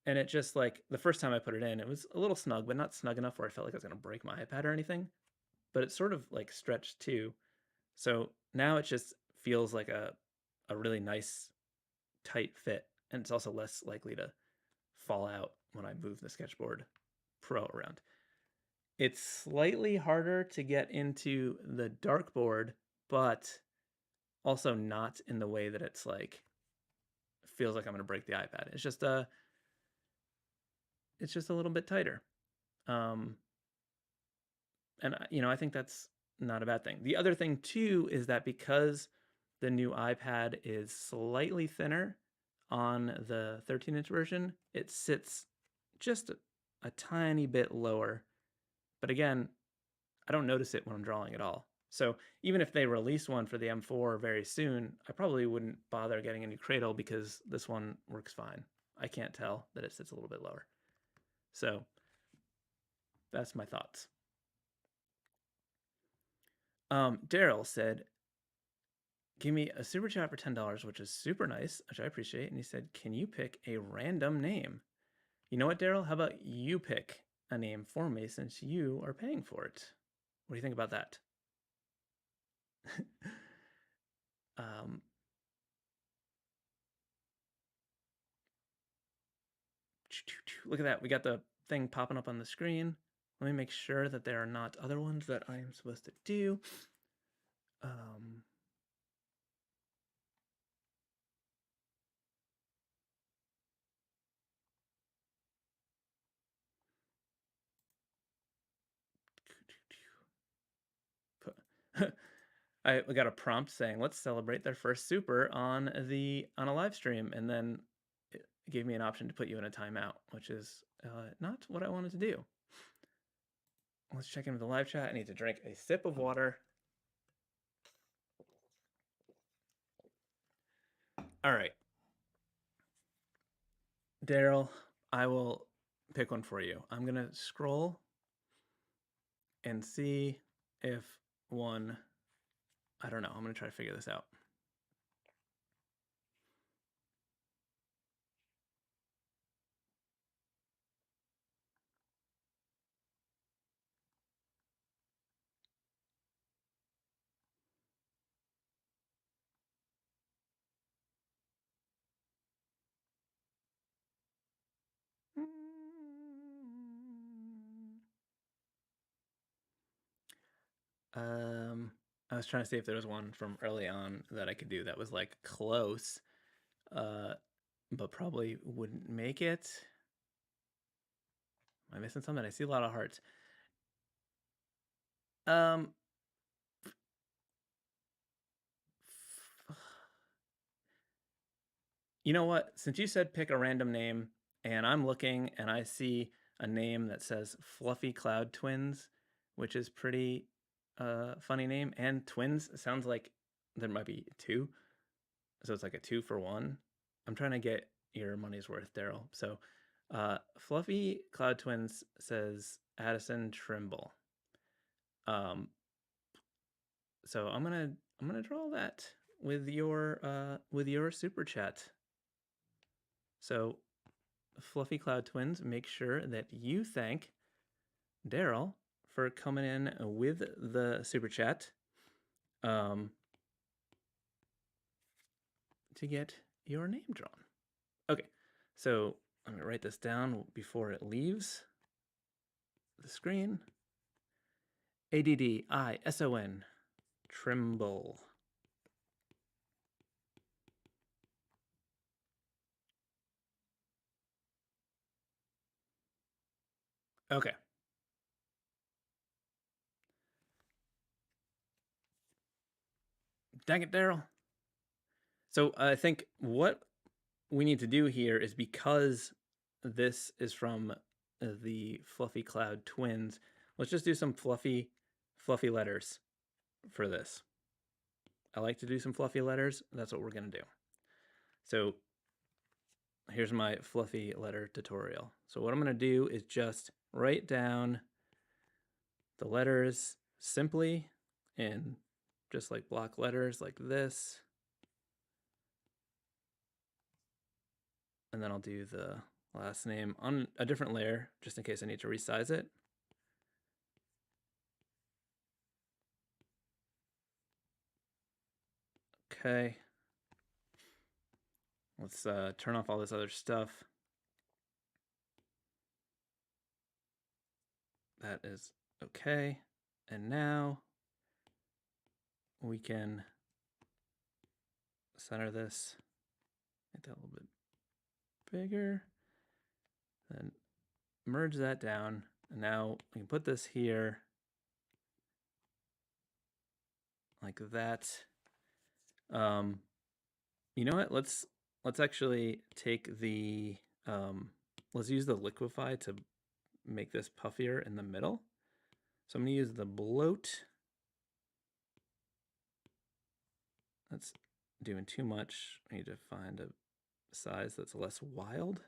and it just like the first time I put it in, it was a little snug, but not snug enough where I felt like I was going to break my iPad or anything. But it's sort of like stretched too, so now it just feels like a really nice tight fit, and it's also less likely to fall out when I move the sketchboard Pro around. It's slightly harder to get into the dartboard, but also not in the way that it's like feels like I'm gonna break the iPad. It's just a little bit tighter, and I think that's not a bad thing. The other thing too is that because the new iPad is slightly thinner on the 13-inch version, it sits just a tiny bit lower. But again, I don't notice it when I'm drawing at all. So even if they release one for the M4 very soon, I probably wouldn't bother getting a new cradle because this one works fine. I can't tell that it sits a little bit lower. So that's my thoughts. Daryl said, give me a super chat for $10, which is super nice, which I appreciate. And he said, can you pick a random name? You know what, Daryl? How about you pick a name for me since you are paying for it? What do you think about that? um, Look at that. We got the thing popping up on the screen. Let me make sure that there are not other ones that I am supposed to do. We got a prompt saying, let's celebrate their first super on a live stream, and then it gave me an option to put you in a timeout, which is not what I wanted to do. Let's check in with the live chat. I need to drink a sip of water. All right. Daryl, I will pick one for you. I'm going to scroll and see if one, I don't know, I'm going to try to figure this out. I was trying to see if there was one from early on that I could do that was like close, but probably wouldn't make it. Am I missing something? I see a lot of hearts. You know what? Since you said pick a random name, and I'm looking and I see a name that says Fluffy Cloud Twins, which is pretty funny name, and twins sounds like there might be two, so it's like a 2-for-1. I'm trying to get your money's worth, Daryl. So Fluffy Cloud Twins says Addison Trimble. So I'm gonna draw that with your super chat. So Fluffy Cloud Twins, make sure that you thank Daryl for coming in with the super chat to get your name drawn. Okay, so I'm gonna write this down before it leaves the screen. Addison Trimble. Okay. Dang it, Daryl. So I think what we need to do here is, because this is from the Fluffy Cloud Twins. Let's just do some fluffy letters for this. I like to do some fluffy letters. That's what we're going to do. So here's my fluffy letter tutorial. So what I'm going to do is just write down the letters simply in just like block letters like this. And then I'll do the last name on a different layer just in case I need to resize it. Okay. Let's turn off all this other stuff. That is okay. And now we can center this, make that a little bit bigger, then merge that down. And now we can put this here like that. You know what? Let's actually take the let's use the liquify to make this puffier in the middle. So I'm going to use the bloat. That's doing too much. I need to find a size that's less wild.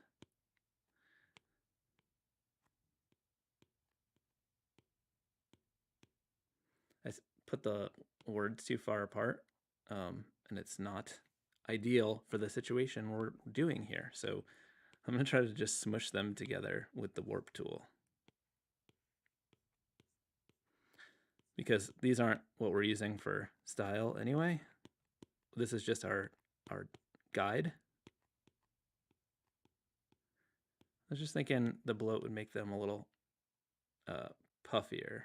I put the words too far apart, and it's not ideal for the situation we're doing here. So I'm going to try to just smush them together with the warp tool. Because these aren't what we're using for style anyway. This is just our guide. I was just thinking the bloat would make them a little puffier.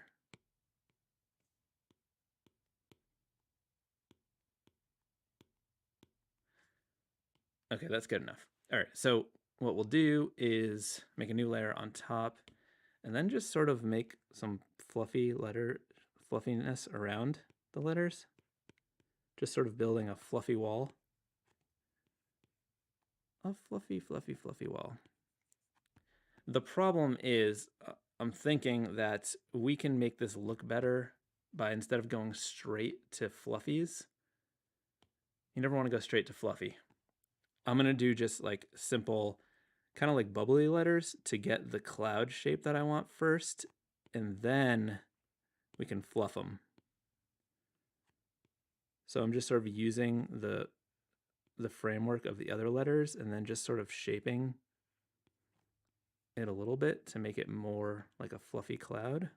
Okay, that's good enough. All right, so what we'll do is make a new layer on top and then just sort of make some fluffiness around the letters. Just sort of building a fluffy wall. A fluffy wall. The problem is I'm thinking that we can make this look better by, instead of going straight to fluffies, you never want to go straight to fluffy. I'm going to do just like simple, kind of like bubbly letters to get the cloud shape that I want first, and then we can fluff them. So I'm just sort of using the framework of the other letters and then just sort of shaping it a little bit to make it more like a fluffy cloud.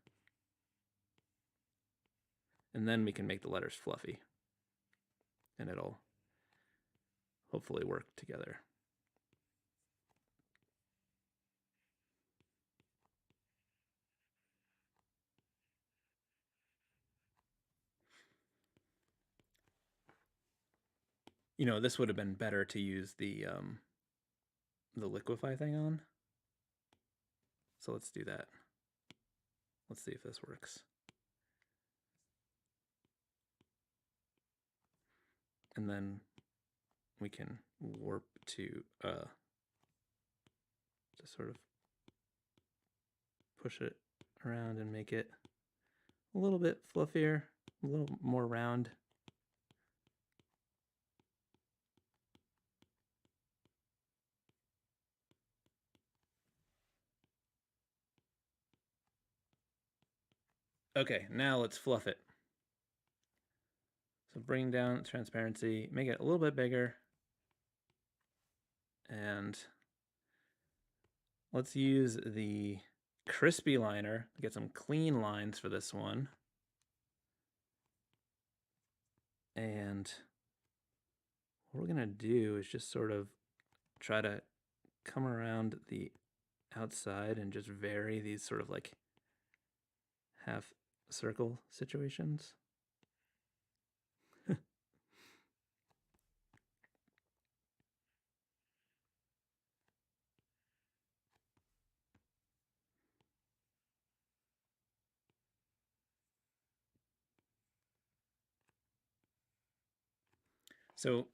And then we can make the letters fluffy, and it'll hopefully work together. You know, this would have been better to use the liquify thing on. So let's do that. Let's see if this works. And then we can warp to just sort of push it around and make it a little bit fluffier, a little more round. Okay, now let's fluff it. So bring down transparency, make it a little bit bigger, and let's use the crispy liner to get some clean lines for this one. And what we're gonna do is just sort of try to come around the outside and just vary these sort of like half circle situations. So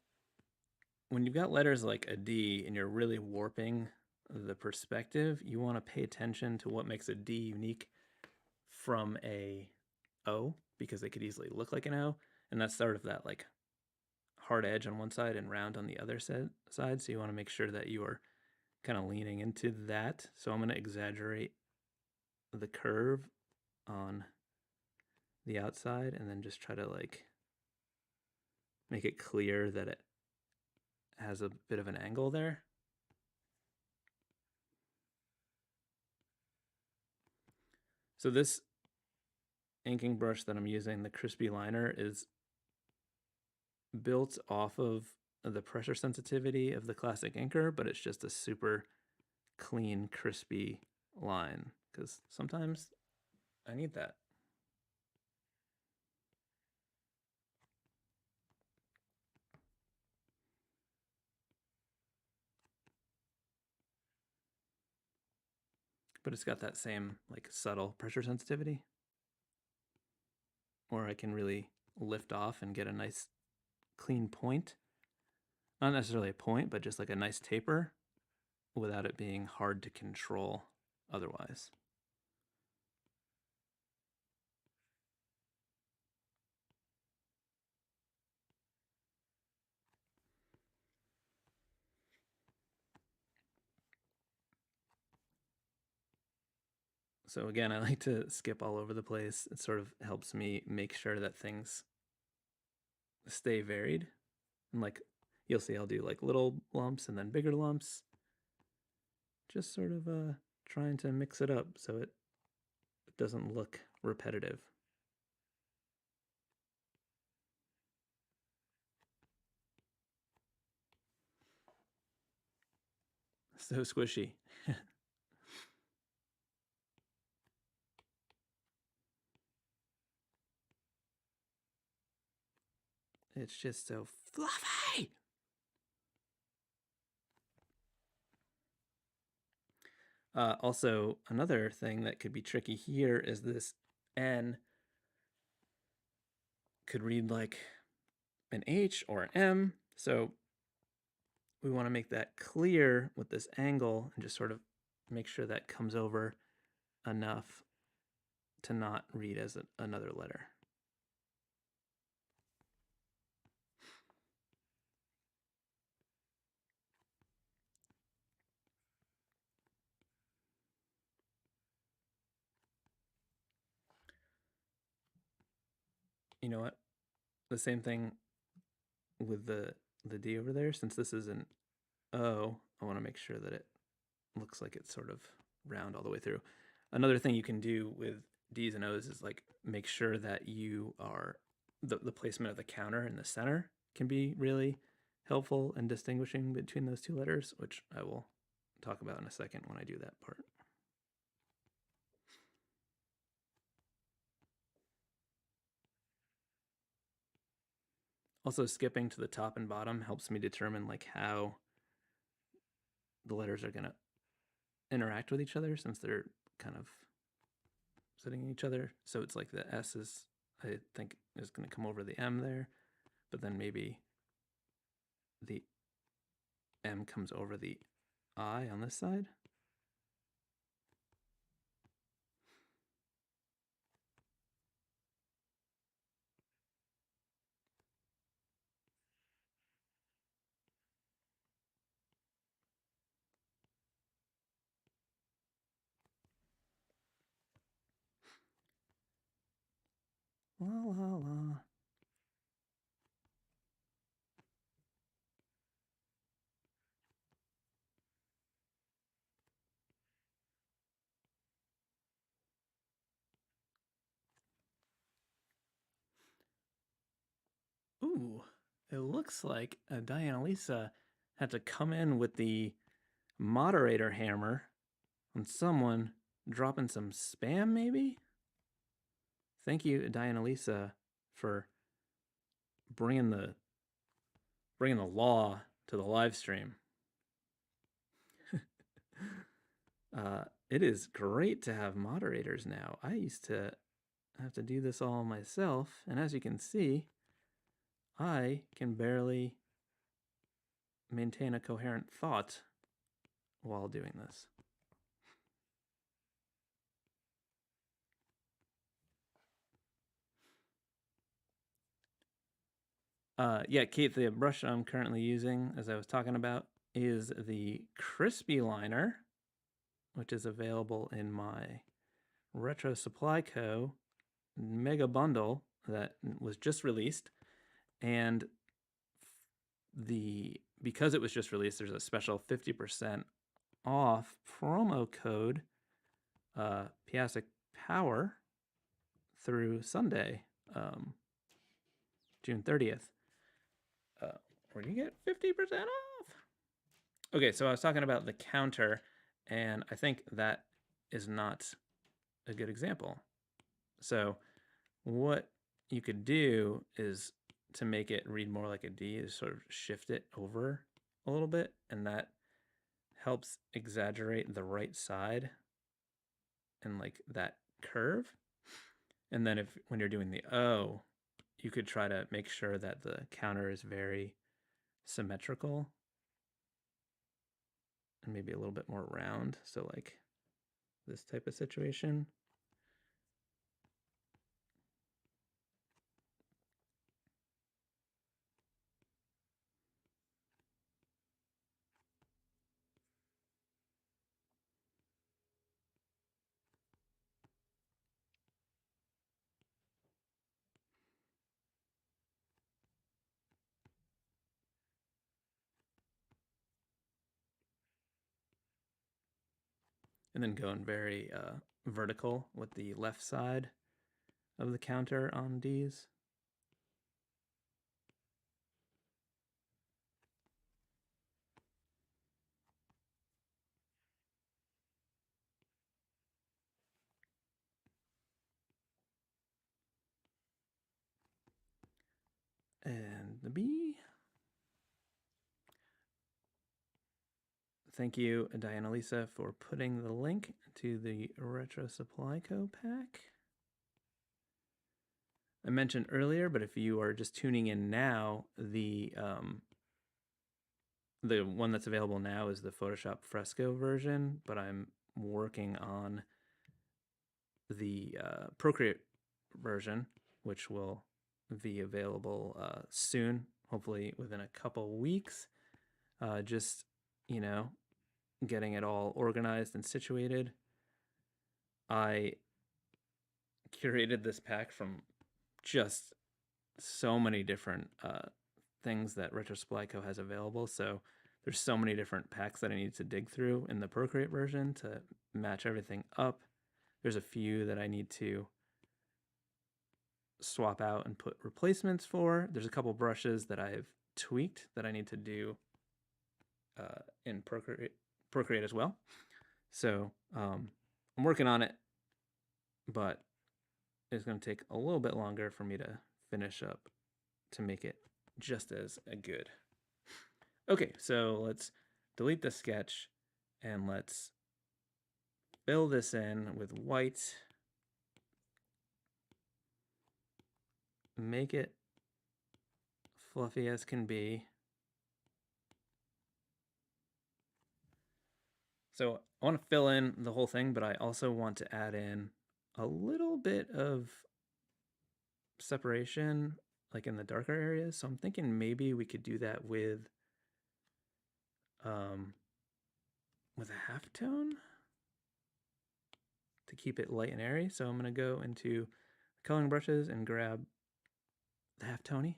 when you've got letters like a D and you're really warping the perspective, you want to pay attention to what makes a D unique from a O, because they could easily look like an O, and that's sort of that like hard edge on one side and round on the other side. So you want to make sure that you are kind of leaning into that. So I'm going to exaggerate the curve on the outside and then just try to like make it clear that it has a bit of an angle there. So this inking brush that I'm using, the crispy liner, is built off of the pressure sensitivity of the classic inker, but it's just a super clean, crispy line, because sometimes I need that. But it's got that same like subtle pressure sensitivity, or I can really lift off and get a nice clean point. Not necessarily a point, but just like a nice taper without it being hard to control otherwise. So again, I like to skip all over the place. It sort of helps me make sure that things stay varied. And like you'll see, I'll do like little lumps and then bigger lumps. Just sort of trying to mix it up so it doesn't look repetitive. So squishy. It's just so fluffy. Also, another thing that could be tricky here is this N could read like an H or an M. So we want to make that clear with this angle and just sort of make sure that comes over enough to not read as another letter. You know what? The same thing with the D over there. Since this is an O, I want to make sure that it looks like it's sort of round all the way through. Another thing you can do with D's and O's is like make sure that you are the placement of the counter in the center can be really helpful in distinguishing between those two letters, which I will talk about in a second when I do that part. Also, skipping to the top and bottom helps me determine like how the letters are going to interact with each other, since they're kind of sitting in each other. So it's like the S is, I think, is going to come over the M there, but then maybe the M comes over the I on this side. La la la. Ooh, it looks like Diana Lisa had to come in with the moderator hammer on someone dropping some spam, maybe? Thank you, Diana Lisa, for bringing the law to the live stream. It is great to have moderators now. I used to have to do this all myself, and as you can see, I can barely maintain a coherent thought while doing this. Yeah, Kate, the brush I'm currently using, as I was talking about, is the Crispy Liner, which is available in my Retro Supply Co. mega bundle that was just released. And because it was just released, there's a special 50% off promo code, Piascik Power, through Sunday, June 30th. Where do you get 50% off? Okay, so I was talking about the counter, and I think that is not a good example. So what you could do is, to make it read more like a D, is sort of shift it over a little bit, and that helps exaggerate the right side and like that curve. And then when you're doing the O, you could try to make sure that the counter is very symmetrical and maybe a little bit more round. So like this type of situation. And then going very vertical with the left side of the counter on Ds. And the B. Thank you, Diana Lisa, for putting the link to the Retro Supply Co. pack. I mentioned earlier, but if you are just tuning in now, the one that's available now is the Photoshop Fresco version, but I'm working on the Procreate version, which will be available soon, hopefully within a couple weeks. Just, getting it all organized and situated. I curated this pack from just so many different things that Retro Supply Co. has available. So there's so many different packs that I need to dig through in the Procreate version to match everything up. There's a few that I need to swap out and put replacements for. There's a couple brushes that I've tweaked that I need to do in Procreate as well. So I'm working on it, but it's going to take a little bit longer for me to finish up to make it just as good. Okay, so let's delete the sketch and let's fill this in with white. Make it fluffy as can be. So I want to fill in the whole thing, but I also want to add in a little bit of separation, like in the darker areas. So I'm thinking maybe we could do that with a halftone to keep it light and airy. So I'm going to go into coloring brushes and grab the halftone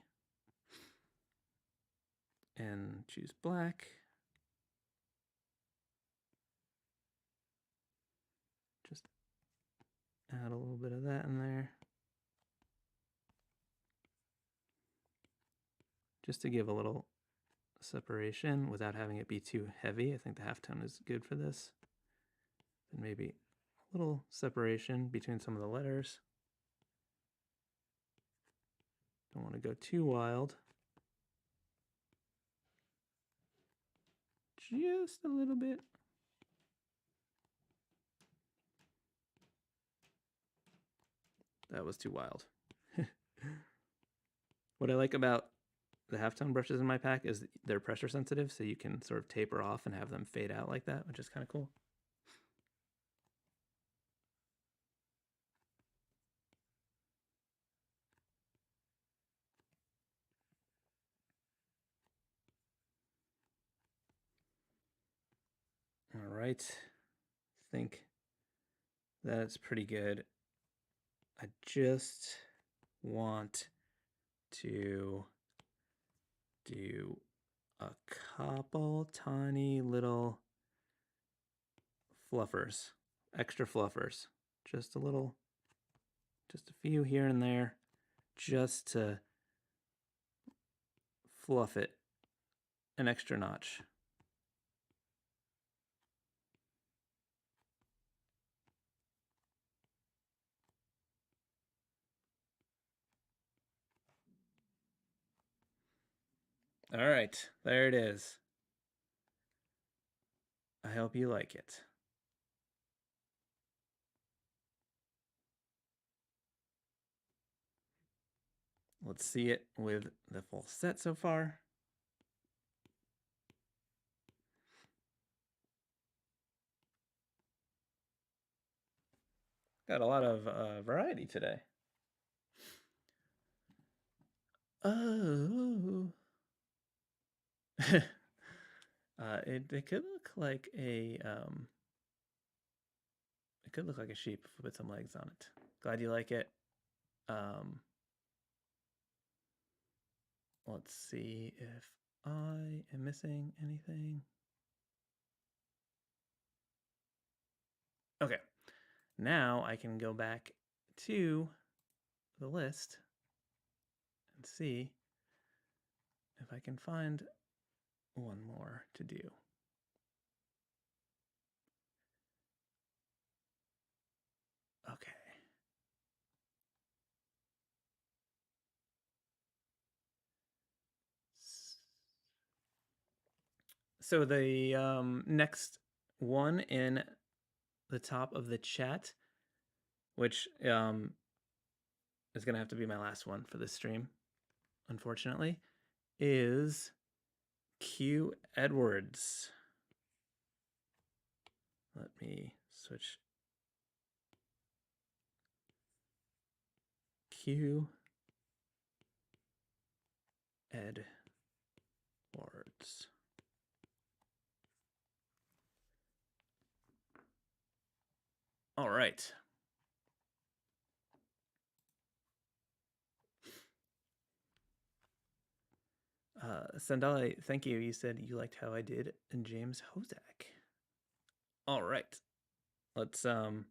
and choose black. Just add a little bit of that in there. Just to give a little separation without having it be too heavy. I think the halftone is good for this. And maybe a little separation between some of the letters. Don't want to go too wild. Just a little bit. That was too wild. What I like about the halftone brushes in my pack is they're pressure sensitive, so you can sort of taper off and have them fade out like that, which is kind of cool. All right, I think that's pretty good. I just want to do a couple tiny little fluffers, extra fluffers, just a few here and there, just to fluff it an extra notch. All right, there it is. I hope you like it. Let's see it with the full set so far. Got a lot of variety today. Oh. It could look like a it could look like a sheep with some legs on it. Glad you like it. Let's see if I am missing anything. Okay, now I can go back to the list and see if I can find one more to do. Okay. So the next one in the top of the chat, which is going to have to be my last one for this stream, unfortunately, is Q Edwards. Let me switch. Q Edwards. All right. Sandali, thank you. You said you liked how I did James Hozak. All right. Let's turn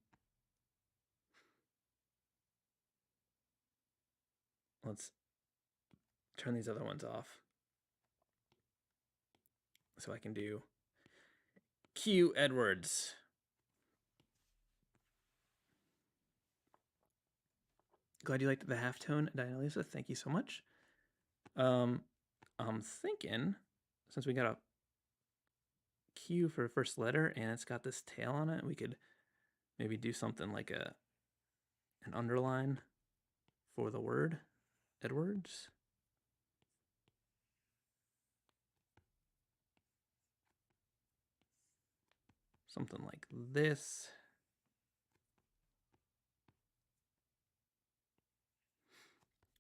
these other ones off so I can do Q Edwards. Glad you liked the halftone, Diana-Lisa. Thank you so much. I'm thinking, since we got a Q for first letter and it's got this tail on it, we could maybe do something like an underline for the word Edwards. Something like this.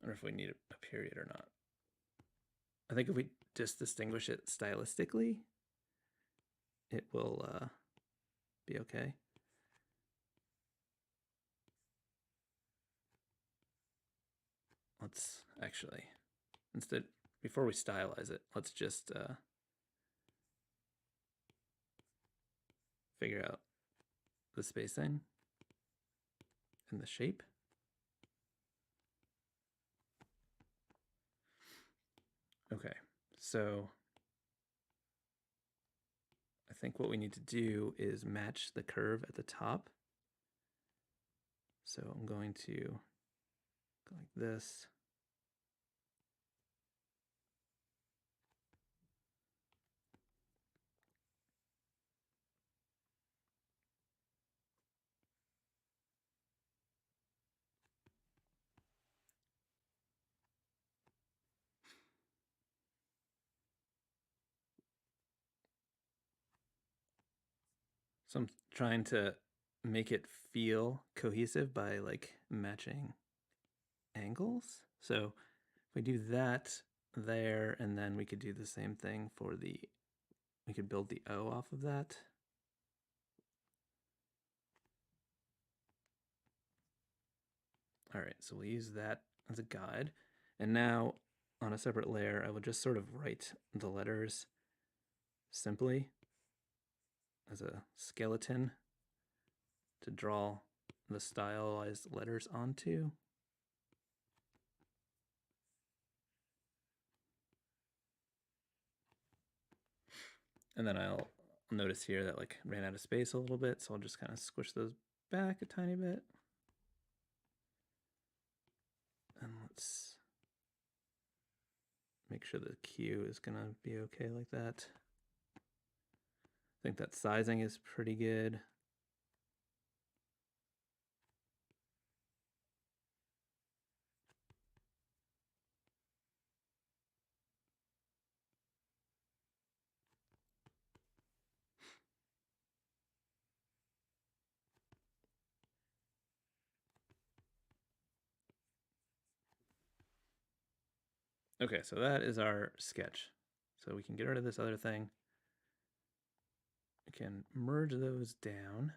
I wonder if we need a period or not. I think if we just distinguish it stylistically, it will be okay. Let's actually, instead, before we stylize it, let's just figure out the spacing and the shape. Okay, so I think what we need to do is match the curve at the top. So I'm going to go like this. So I'm trying to make it feel cohesive by like matching angles. So if we do that there, and then we could do the same thing for we could build the O off of that. All right, so we'll use that as a guide. And now on a separate layer, I will just sort of write the letters simply as a skeleton to draw the stylized letters onto. And then I'll notice here that like ran out of space a little bit, so I'll just kind of squish those back a tiny bit. And let's make sure the Q is gonna be okay like that. I think that sizing is pretty good. Okay, so that is our sketch. So we can get rid of this other thing. We can merge those down.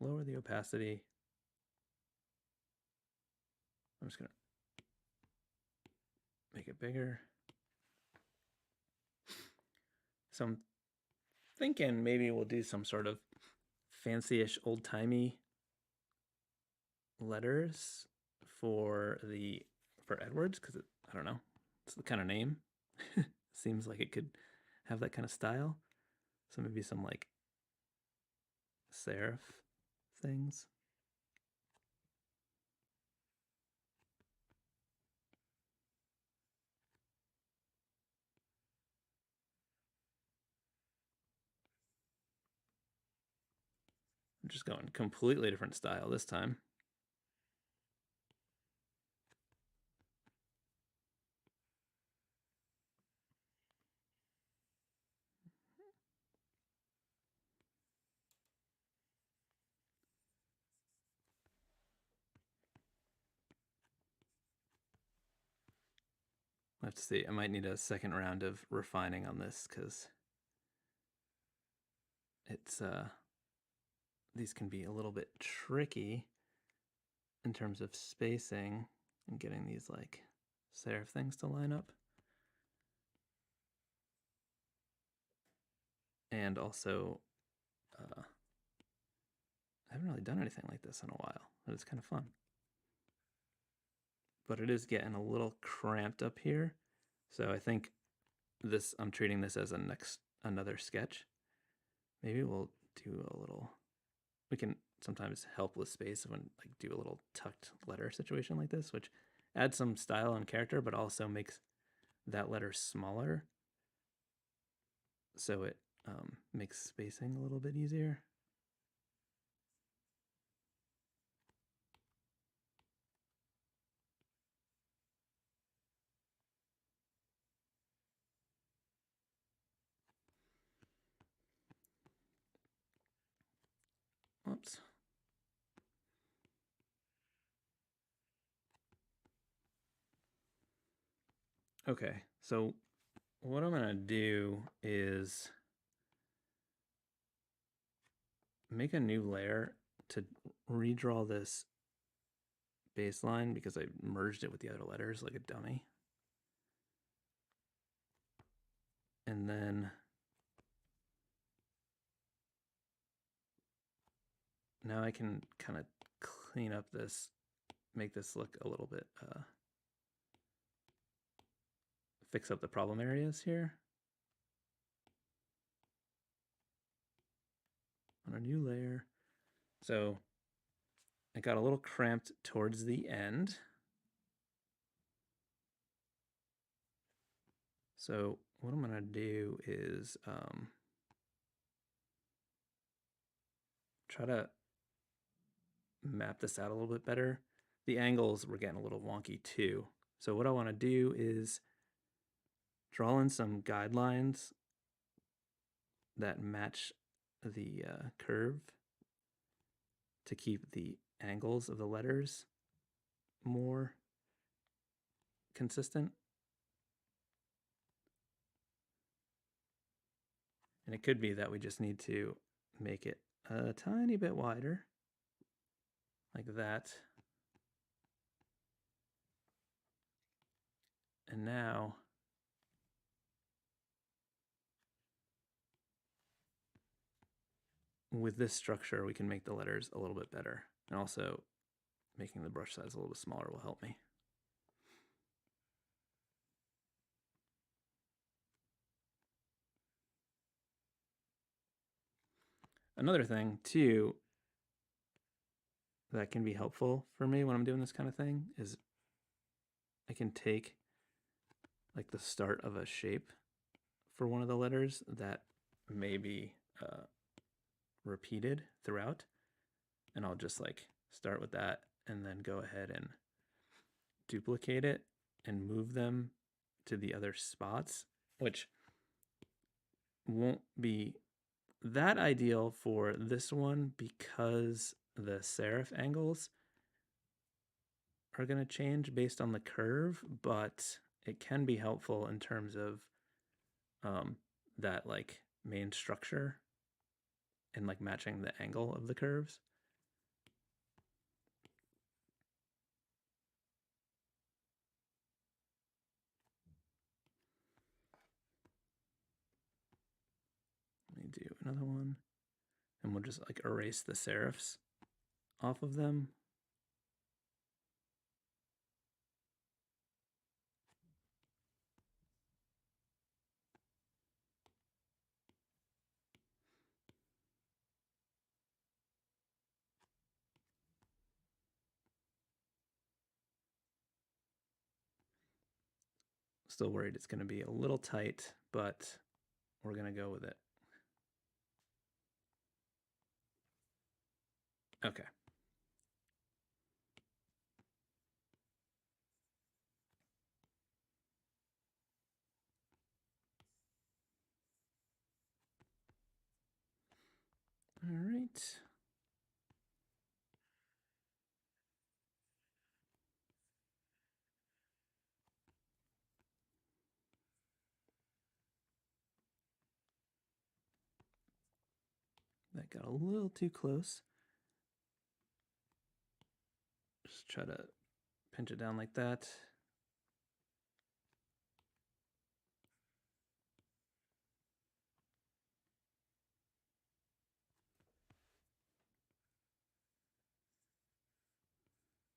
Lower the opacity. I'm just gonna make it bigger. So I'm thinking maybe we'll do some sort of fancy-ish, old-timey letters for Edwards, because I don't know, it's the kind of name. Seems like it could have that kind of style. So maybe some like serif things. I'm just going completely different style this time. I have to see. I might need a second round of refining on this because it's these can be a little bit tricky in terms of spacing and getting these like serif things to line up. And also, I haven't really done anything like this in a while, but it's kind of fun. But it is getting a little cramped up here. So I think I'm treating this as another sketch. Maybe we'll do a little, we can sometimes help with space when like do a little tucked letter situation like this, which adds some style and character, but also makes that letter smaller. So it makes spacing a little bit easier. Oops. Okay, so what I'm gonna do is make a new layer to redraw this baseline because I merged it with the other letters like a dummy. And then now I can kind of clean up this, make this look a little bit, fix up the problem areas here. On a new layer. So it got a little cramped towards the end. So what I'm gonna do is try to map this out a little bit better. The angles were getting a little wonky too. So what I wanna do is draw in some guidelines that match the curve to keep the angles of the letters more consistent. And it could be that we just need to make it a tiny bit wider, like that. And now with this structure, we can make the letters a little bit better. And also making the brush size a little bit smaller will help me. Another thing too that can be helpful for me when I'm doing this kind of thing is I can take like the start of a shape for one of the letters that may be repeated throughout, and I'll just like start with that and then go ahead and duplicate it and move them to the other spots, which won't be that ideal for this one because the serif angles are going to change based on the curve, but it can be helpful in terms of that like main structure and like matching the angle of the curves. Let me do another one, and we'll just like erase the serifs off of them. Still worried it's going to be a little tight, but we're going to go with it. Okay. All right. That got a little too close. Just try to pinch it down like that.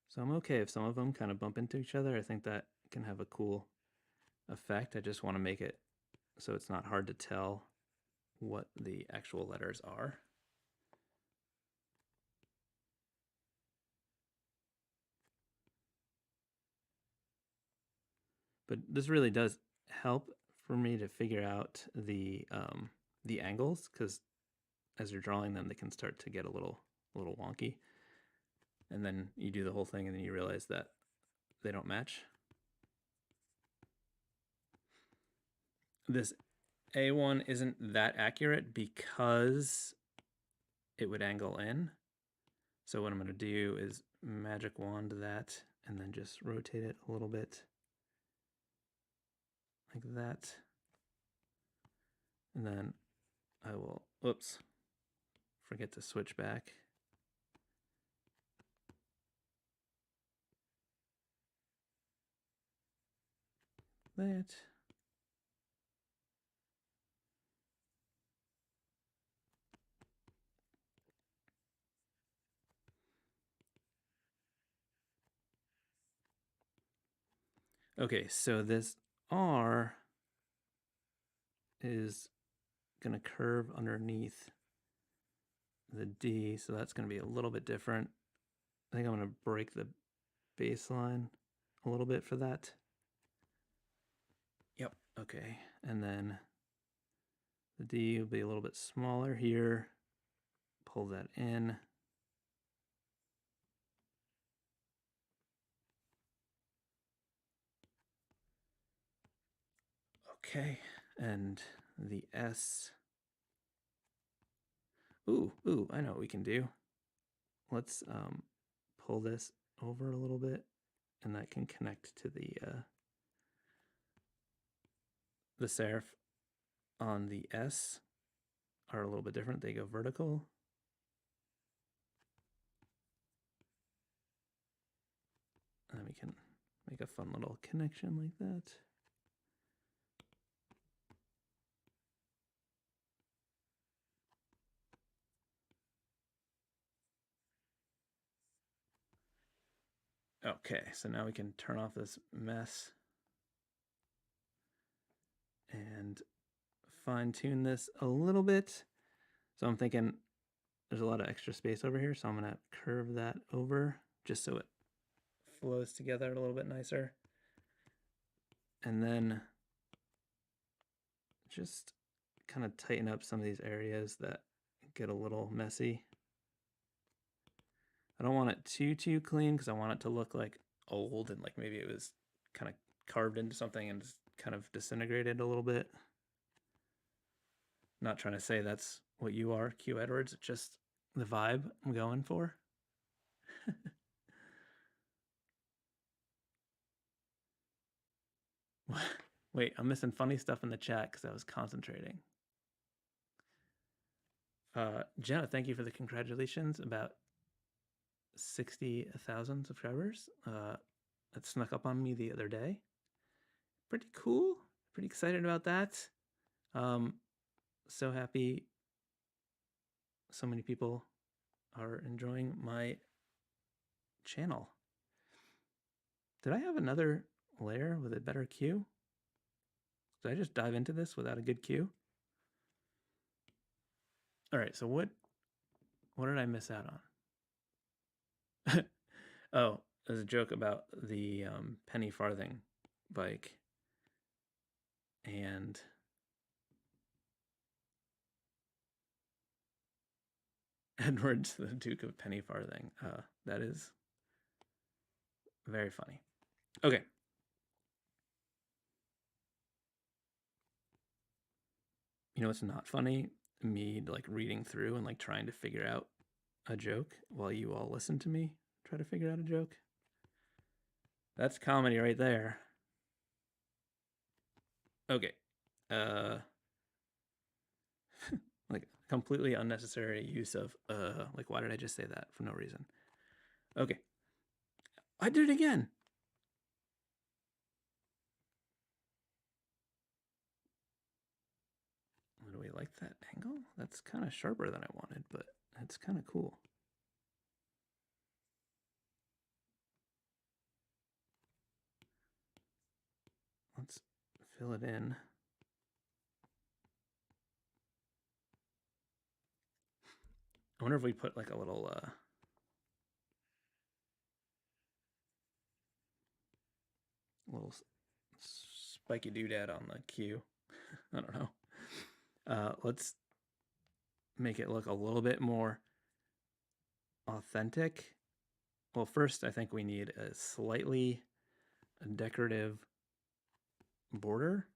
So I'm okay if some of them kind of bump into each other. I think that can have a cool effect. I just want to make it so it's not hard to tell what the actual letters are. But this really does help for me to figure out the angles, because as you're drawing them, they can start to get a little wonky. And then you do the whole thing, and then you realize that they don't match. This A1 isn't that accurate because it would angle in. So what I'm going to do is magic wand that and then just rotate it a little bit like that. And then I will, oops, forget to switch back. That. Okay, so this R is going to curve underneath the D, so that's going to be a little bit different. I think I'm going to break the baseline a little bit for that. Yep, okay. And then the D will be a little bit smaller here. Pull that in. Okay, and the S Ooh, I know what we can do. Let's pull this over a little bit, and that can connect to the serif on the S are a little bit different. They go vertical. And then we can make a fun little connection like that. Okay, so now we can turn off this mess and fine tune this a little bit. So I'm thinking there's a lot of extra space over here, so I'm gonna curve that over just so it flows together a little bit nicer. And then just kind of tighten up some of these areas that get a little messy. I don't want it too clean because I want it to look like old and like maybe it was kind of carved into something and just kind of disintegrated a little bit. Not trying to say that's what you are, Q Edwards. It's just the vibe I'm going for. Wait, I'm missing funny stuff in the chat because I was concentrating. Jenna, thank you for the congratulations. About 60,000 subscribers. That snuck up on me the other day. Pretty cool. Pretty excited about that. So happy so many people are enjoying my channel. Did I have another layer with a better cue? Did I just dive into this without a good cue? All right, so what did I miss out on? Oh, there's a joke about the penny farthing bike and Edwards, the Duke of Penny Farthing. That is very funny. Okay. You know what's not funny? Me like reading through and like trying to figure out a joke while you all listen to me try to figure out a joke. That's comedy right there. Okay. Like completely unnecessary use of like why did I just say that for no reason? Okay. I did it again. Do we like that angle? That's kind of sharper than I wanted, but it's kind of cool. Let's fill it in. I wonder if we put like a little spiky doodad on the cue. I don't know. Let's make it look a little bit more authentic. Well, first I think we need a slightly decorative border.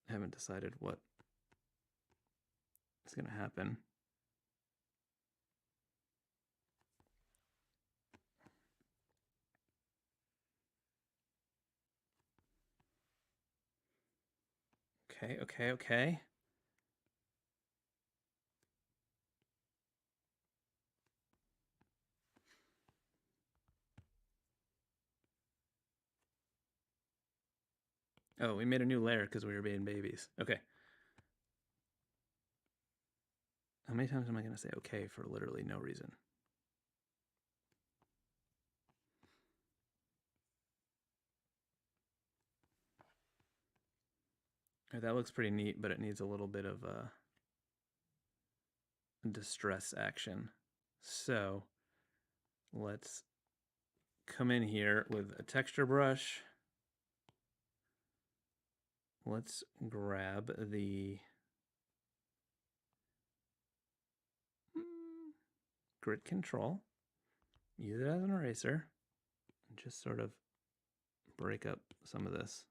I haven't decided what is going to happen. Okay. Oh, we made a new layer because we were being babies. Okay. How many times am I going to say okay for literally no reason? Right, that looks pretty neat, but it needs a little bit of distress action. So let's come in here with a texture brush. Let's grab the grit control, use it as an eraser, and just sort of break up some of this.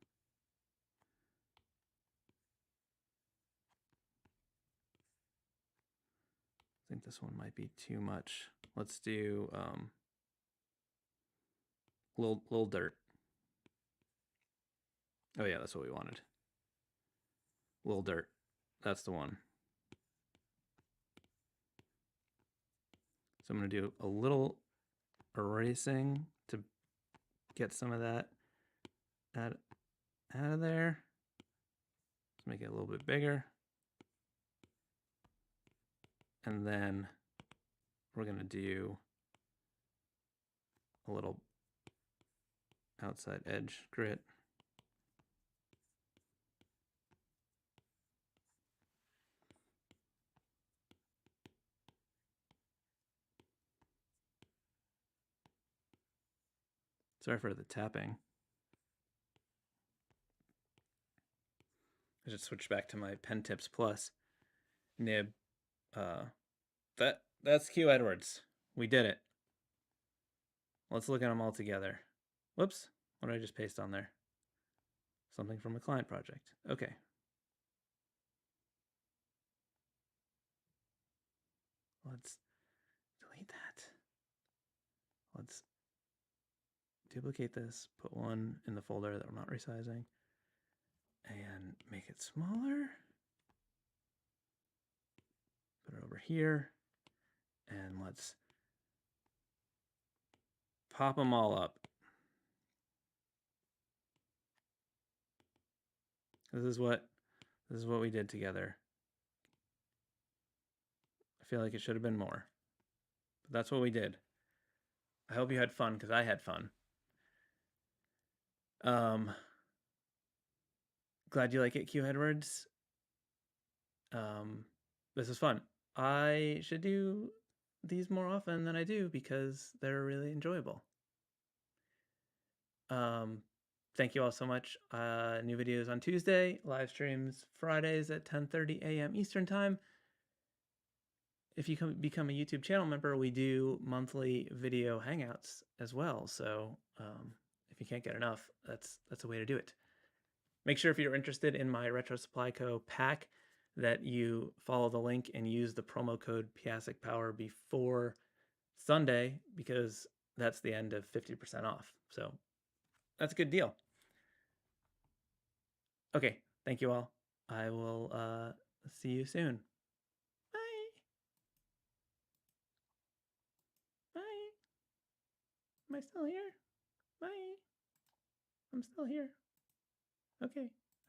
I think this one might be too much. Let's do little dirt. Oh yeah, that's what we wanted. Little dirt. That's the one. So I'm going to do a little erasing to get some of that out of there. Let's make it a little bit bigger. And then we're going to do a little outside edge grit. Sorry for the tapping. I just switched back to my Pen Tips Plus nib. That's Q Edwards. We did it. Let's look at them all together. Whoops, what did I just paste on there? Something from a client project. Okay. Let's delete that. Let's duplicate this, put one in the folder that I'm not resizing, and make it smaller. Put it over here, and let's pop them all up. This is what we did together. I feel like it should have been more, but that's what we did. I hope you had fun, because I had fun. Glad you like it, Q Edwards. This is fun. I should do these more often than I do because they're really enjoyable. Thank you all so much. New videos on Tuesday, live streams Fridays at 10:30 a.m. Eastern Time. If you become a YouTube channel member, we do monthly video hangouts as well. So if you can't get enough, that's a way to do it. Make sure if you're interested in my Retro Supply Co. pack that you follow the link and use the promo code Piascik Power before Sunday, because that's the end of 50% off. So that's a good deal. Okay, thank you all. I will see you soon. Bye. Bye. Am I still here? Bye. I'm still here. Okay.